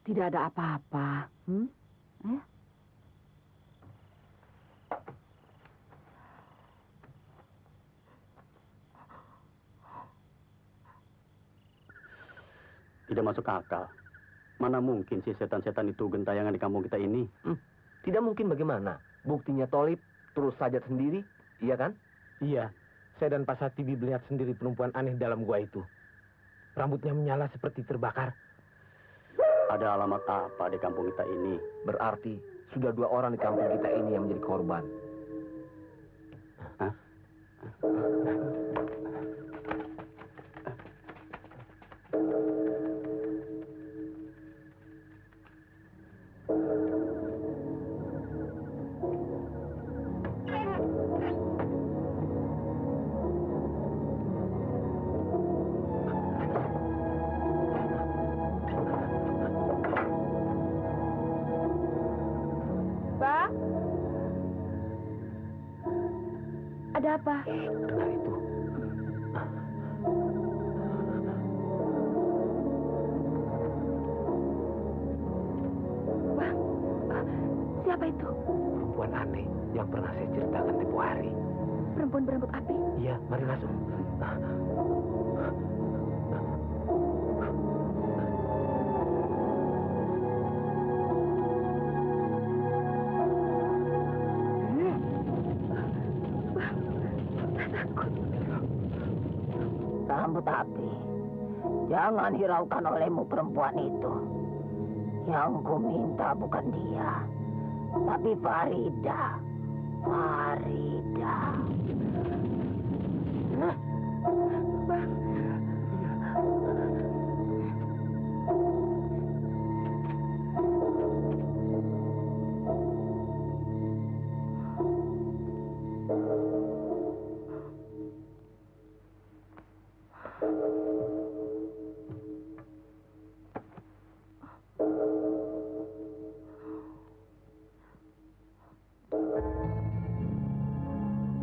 Tidak ada apa-apa. Ya? Tidak masuk akal. Mana mungkin si setan-setan itu gentayangan di kampung kita ini? Tidak mungkin bagaimana? Buktinya Tolip terus saja sendiri, iya kan? Iya. Saya dan Pak Satibi melihat sendiri perempuan aneh dalam gua itu. Rambutnya menyala seperti terbakar. Ada alamat apa di kampung kita ini? Berarti sudah 2 orang di kampung kita ini yang menjadi korban. Hah? Bang? Ada apa? Dengar itu. Bang, siapa itu? Perempuan aneh yang pernah saya ceritakan tempo hari. Perempuan berambut api? Iya, mari masuk. Rambut api, jangan hiraukan olehmu perempuan itu. Yang ku minta bukan dia, tapi Farida. Farida. Bang.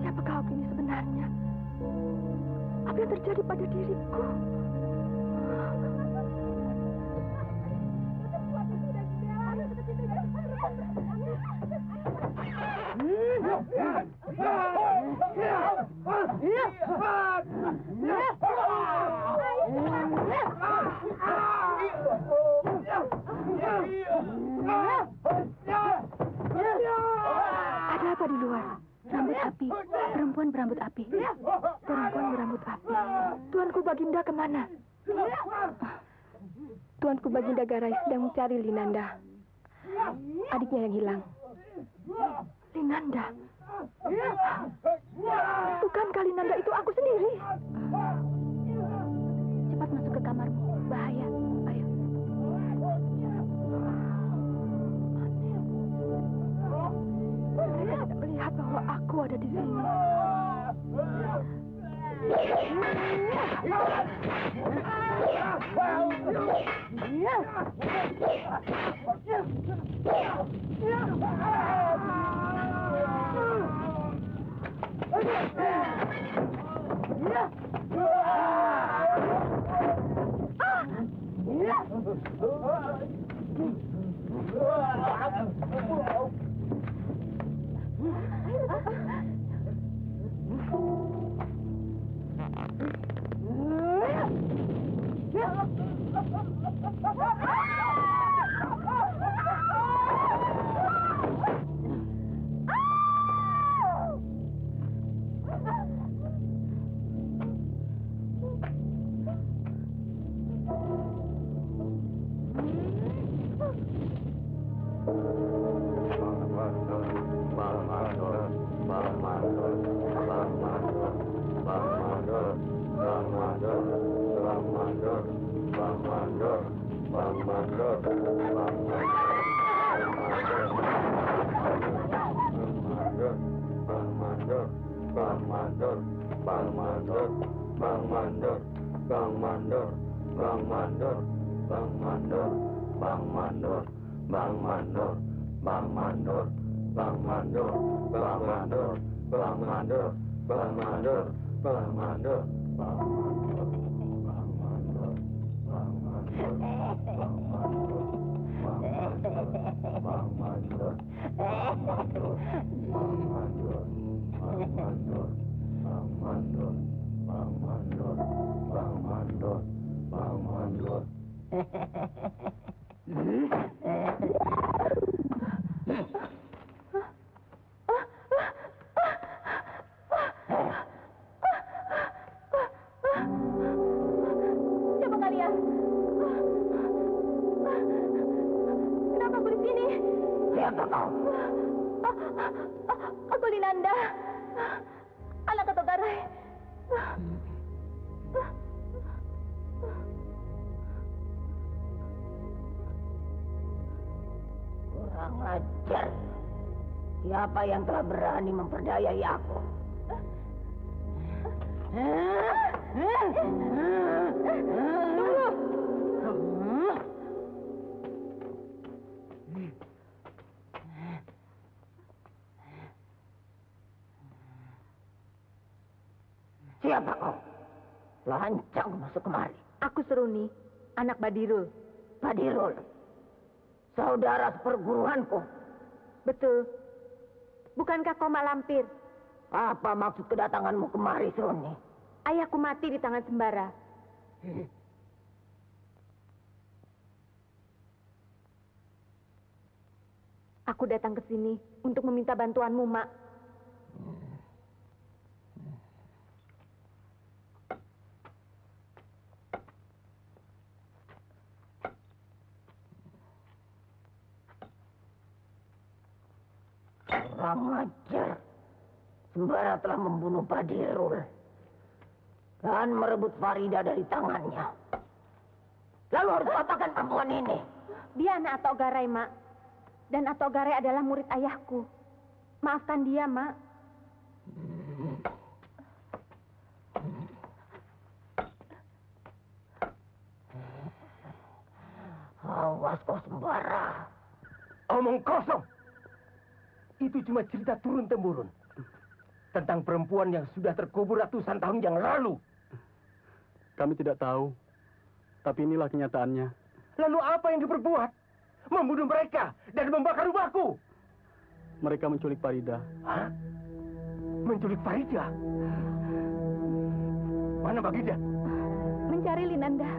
Siapakah aku ini sebenarnya? Apa yang terjadi pada diriku? Ada apa di luar? Rambut api, perempuan berambut api. Perempuan berambut api. Tuanku Baginda kemana? Tuanku Baginda Garai sedang mencari Linanda. Adiknya yang hilang. Linanda? Bukankah Linanda itu aku sendiri? Cepat masuk ke kamarmu. Bahaya. Ayo. Mereka tidak melihat bahwa aku ada di sini. Siapa kalian? Kenapa aku di sini? Siapa kau? Aku Linanda, anak Ketua Garai. Kurang ajar. Siapa yang telah berani memperdayai aku? Siapa kau? Lancang masuk kemari. Aku Seruni, anak Badirul. Badirul, saudara seperguruanku. Betul. Bukankah kau mak lampir? Apa maksud kedatanganmu kemari, Seruni? Ayahku mati di tangan Sembara. Aku datang ke sini untuk meminta bantuanmu, Mak. Kurang ajar. Sembara telah membunuh Badirul dan merebut Farida dari tangannya. Lalu harus apakan perempuan ini? Dia anak Atok Garai, Mak. Dan Atok Garai adalah murid ayahku. Maafkan dia, Mak. Awas kau Sembara. Omong kosong. Itu cuma cerita turun-temurun. Tentang perempuan yang sudah terkubur ratusan tahun yang lalu. Kami tidak tahu. Tapi inilah kenyataannya. Lalu apa yang diperbuat? Membunuh mereka dan membakar rumahku. Mereka menculik Farida. Hah? Menculik Farida? Mana Baginda? Mencari Linanda.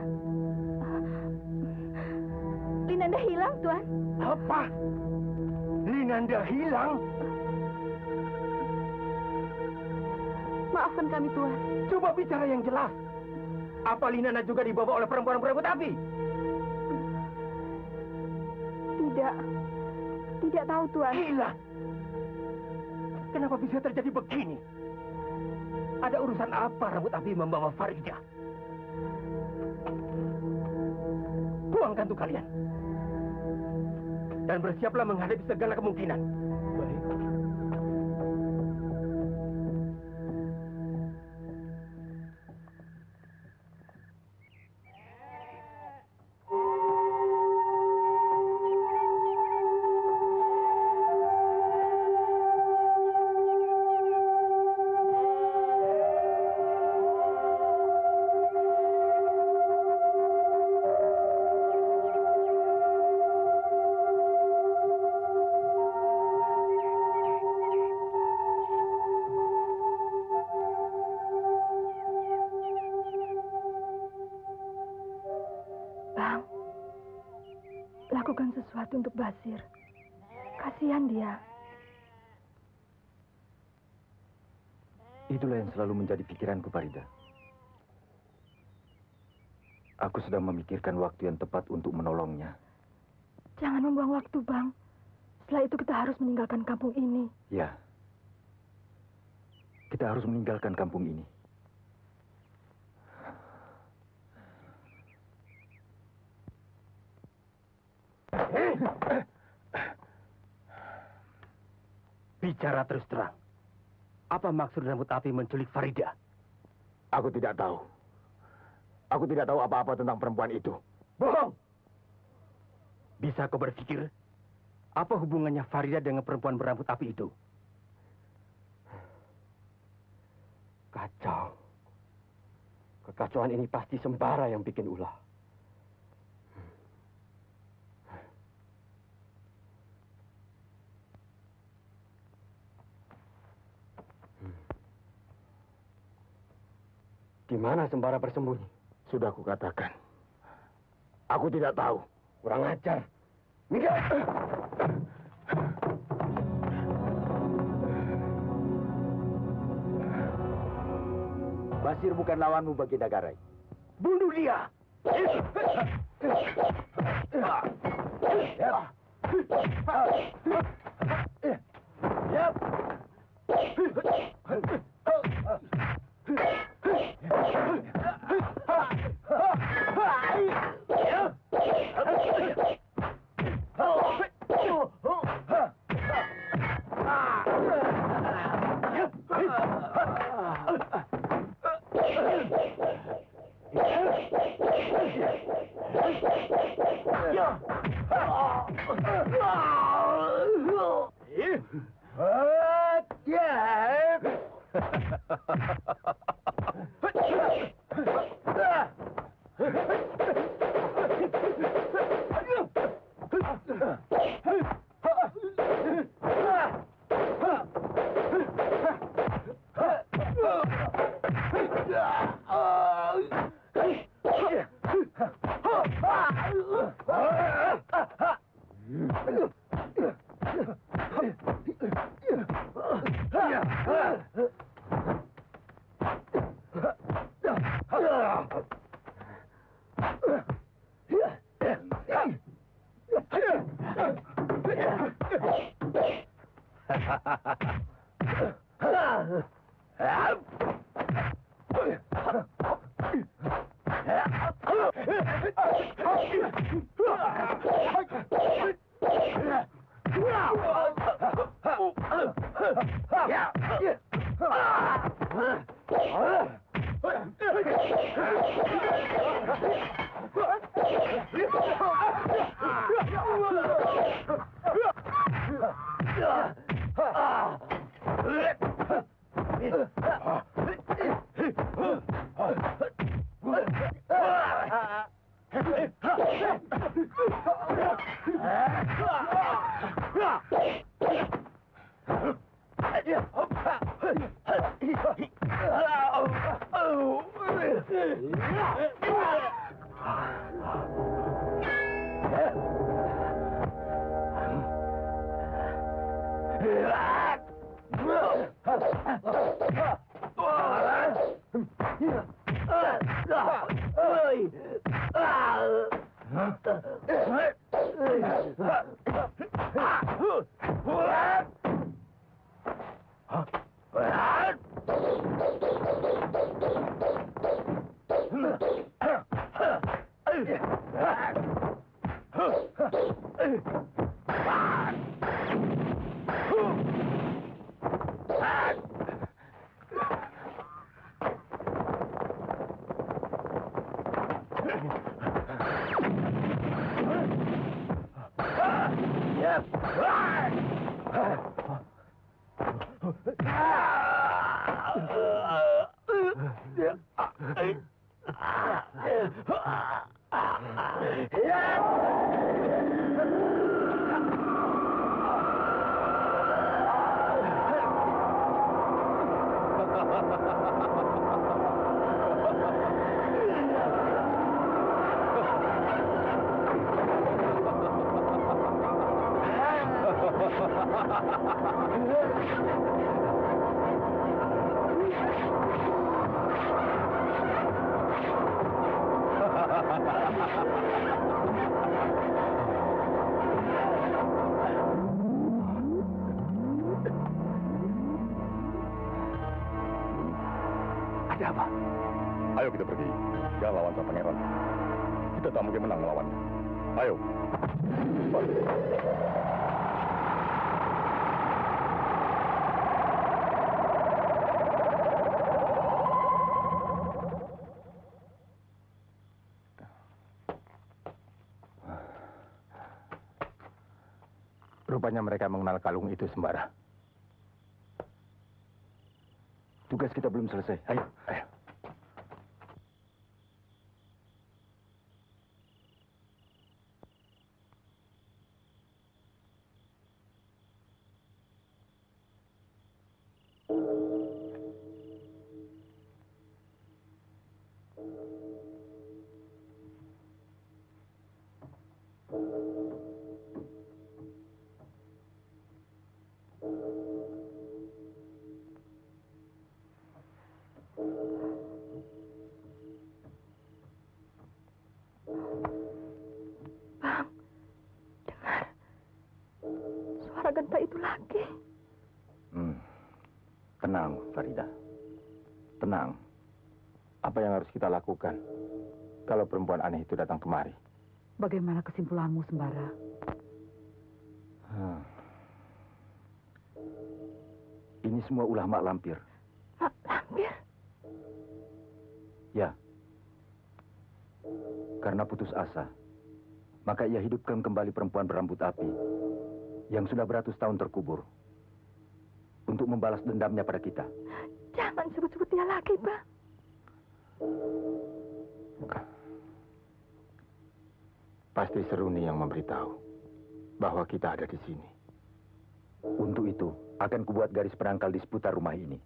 Linanda hilang, Tuan. Apa? Linanda hilang? Maafkan kami, Tuan. Coba bicara yang jelas. Apa Linanda juga dibawa oleh perempuan berebut api? Tidak tahu, Tuan. Gila. Kenapa bisa terjadi begini? Ada urusan apa rambut api membawa Farida? Buangkan tuh kalian. Dan bersiaplah menghadapi segala kemungkinan. Baik. Lakukan sesuatu untuk Basir. Kasihan dia. Itulah yang selalu menjadi pikiranku, Farida. Aku sedang memikirkan waktu yang tepat untuk menolongnya. Jangan membuang waktu, Bang. Setelah itu kita harus meninggalkan kampung ini. Ya. Kita harus meninggalkan kampung ini. Bicara terus terang. Apa maksud rambut api menculik Farida? Aku tidak tahu. Aku tidak tahu apa-apa tentang perempuan itu. Bohong! Bisa kau berpikir, apa hubungannya Farida dengan perempuan berambut api itu? Kacau. Kekacauan ini pasti Sembara yang bikin ulah. Di mana Sembara bersembunyi? Sudah kukatakan. Aku tidak tahu. Kurang ajar. Minggir! Basir bukan lawanmu, Baginda Garai. Bunuh dia! Ada apa? Ayo kita pergi. Jangan lawan sang pangeran. Kita tak mungkin menang melawannya. Ayo. Rupanya mereka mengenal kalung itu, Sembara. Tugas kita belum selesai. Ayo. Ayo. Bang, dengar suara genta itu lagi. Tenang, Farida. Tenang. Apa yang harus kita lakukan kalau perempuan aneh itu datang kemari? Bagaimana kesimpulanmu, Sembara? Ini semua ulah Mak Lampir. Mak Lampir? Ya. Karena putus asa, maka ia hidupkan kembali perempuan berambut api yang sudah beratus tahun terkubur untuk membalas dendamnya pada kita. Jangan sebut-sebut dia lagi, Bang. Pasti Seruni yang memberitahu bahwa kita ada di sini. Untuk itu, akan kubuat garis penangkal di seputar rumah ini.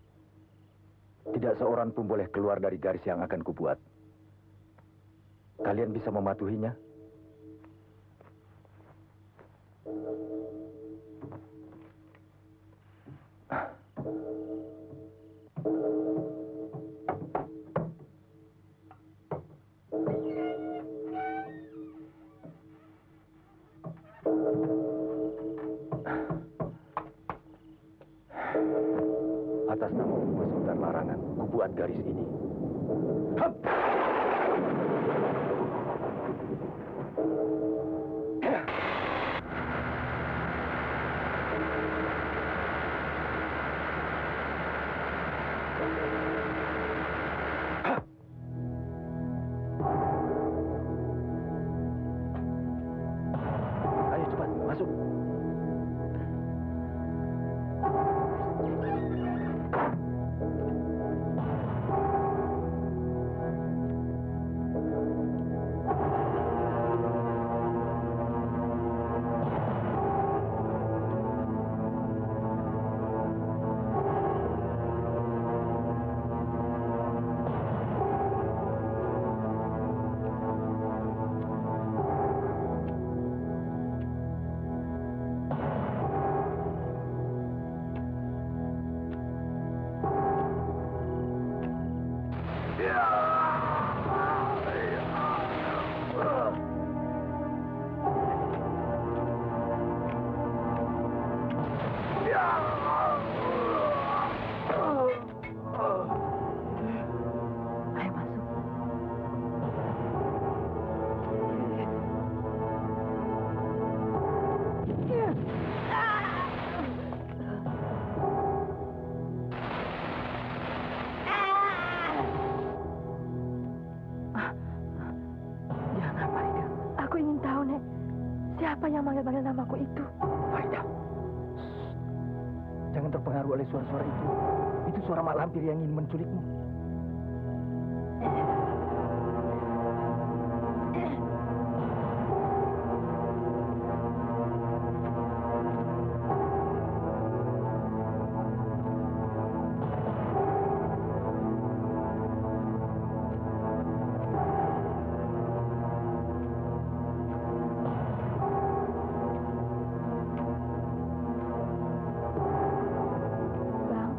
Tidak seorang pun boleh keluar dari garis yang akan kubuat. Kalian bisa mematuhinya? Atas nama Humas Hutan Larangan, kubuat garis ini. Hup! Ayo cepat, masuk. Ayo masuk. Jangan, Farida. Aku ingin tahu, Nek. Siapa yang manggil-manggil namaku itu? Farida. Jangan terpengaruh oleh suara-suara itu. Itu suara mak lampir yang ingin menculikmu. Bang,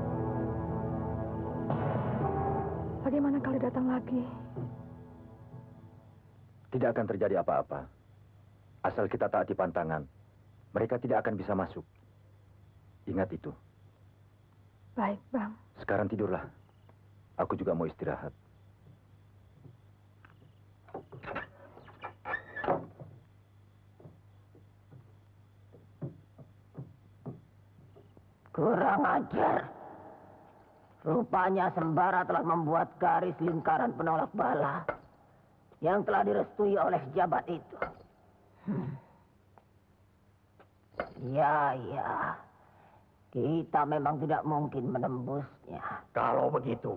bagaimana kalau datang lagi? Tidak akan terjadi apa-apa. Asal kita taati pantangan, mereka tidak akan bisa masuk. Ingat itu. Baik, Bang. Sekarang tidurlah. Aku juga mau istirahat. Kurang ajar. Rupanya Sembara telah membuat garis lingkaran penolak bala yang telah direstui oleh jabat itu. Ya. Kita memang tidak mungkin menembusnya. Kalau begitu,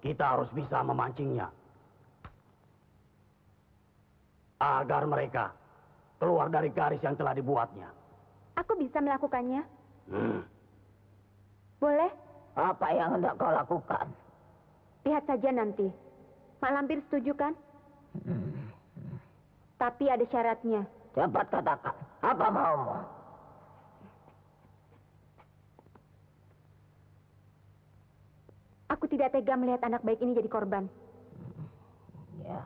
kita harus bisa memancingnya. Agar mereka keluar dari garis yang telah dibuatnya. Aku bisa melakukannya. Boleh? Apa yang hendak kau lakukan? Lihat saja nanti. Mak Lampir setuju kan? Tapi ada syaratnya. Cepat katakan, apa maumu? Aku tidak tega melihat anak baik ini jadi korban. Ya.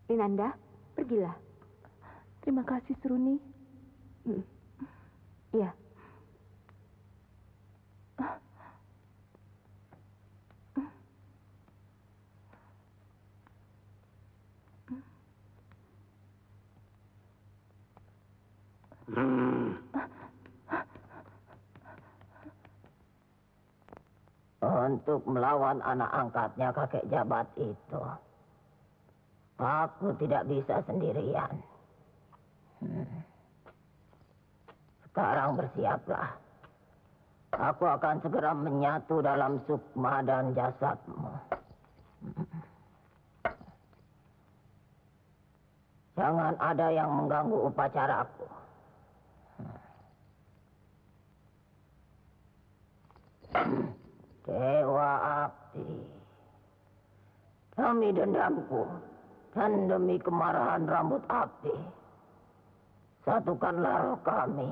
Linanda, pergilah. Terima kasih, Seruni. Iya. Untuk melawan anak angkatnya kakek jabat itu, aku tidak bisa sendirian. Sekarang bersiaplah. Aku akan segera menyatu dalam sukma dan jasadmu. Jangan ada yang mengganggu upacaraku. Dewa Api, demi dendamku dan demi kemarahan rambut api, satukanlah roh kami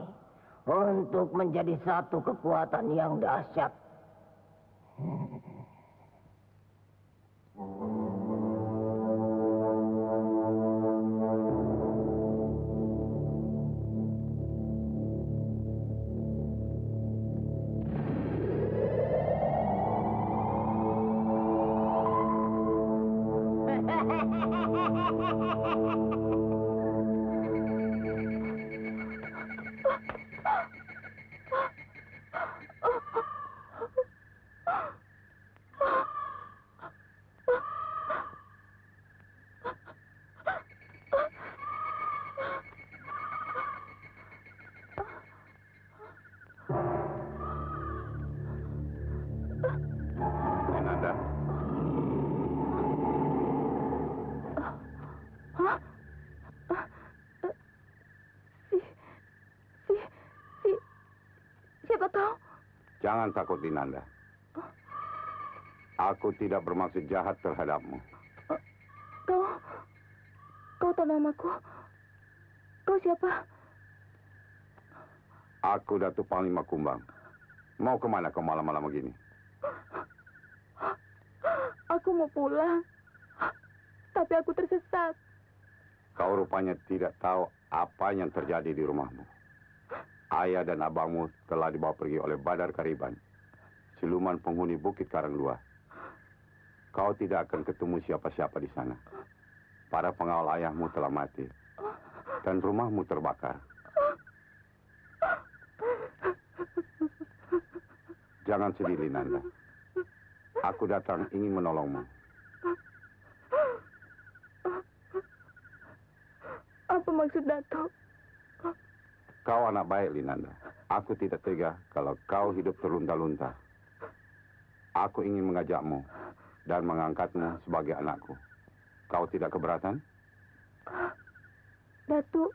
untuk menjadi satu kekuatan yang dahsyat. Jangan takut, Dinanda. Aku tidak bermaksud jahat terhadapmu. Kau tahu namaku? Kau siapa? Aku Datuk Panglima Kumbang. Mau kemana kau malam-malam begini? Aku mau pulang. Tapi aku tersesat. Kau rupanya tidak tahu apa yang terjadi di rumahmu. Ayah dan abangmu telah dibawa pergi oleh Badar Kariban, siluman penghuni Bukit Karanglua. Kau tidak akan ketemu siapa-siapa di sana. Para pengawal ayahmu telah mati. Dan rumahmu terbakar. Jangan sedih, Linanda. Aku datang ingin menolongmu. Apa maksud Datuk? Kau anak baik, Linanda. Aku tidak tega kalau kau hidup terlunta-lunta. Aku ingin mengajakmu dan mengangkatmu sebagai anakku. Kau tidak keberatan? Datuk.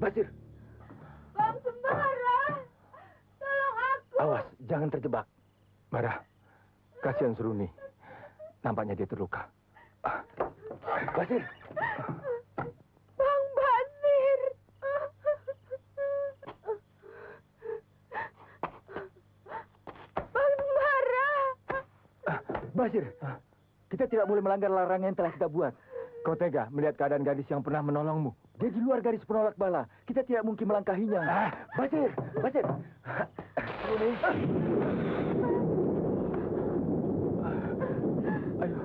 Basir. Bang Sembara, tolong aku. Awas, jangan terjebak. Marah, kasihan Seruni. Nampaknya dia terluka. Basir. Bang Basir. Bang Sembara. Basir, kita tidak boleh melanggar larangan yang telah kita buat. Kau tega melihat keadaan gadis yang pernah menolongmu. Dia di luar garis penolak bala. Kita tidak mungkin melangkahinya. Basir, Basir. Ini. Ayo.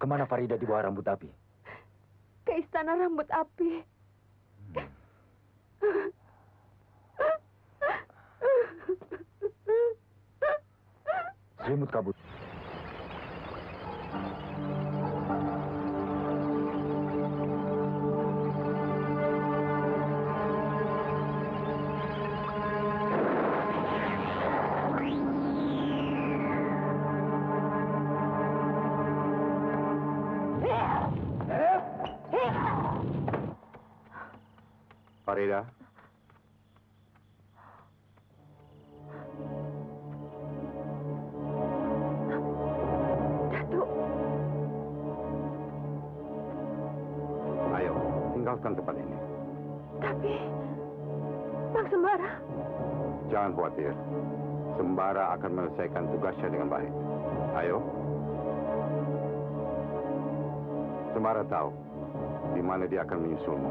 Kemana Farida di bawah rambut api? Ke istana rambut api. Selimut kabut. Farida. Datuk. Ayo. tinggalkan tempat ini. Tapi, Bang Sembara. Jangan khawatir. Sembara akan menyelesaikan tugasnya dengan baik. Ayo. Sembara tahu di mana dia akan menyusulmu.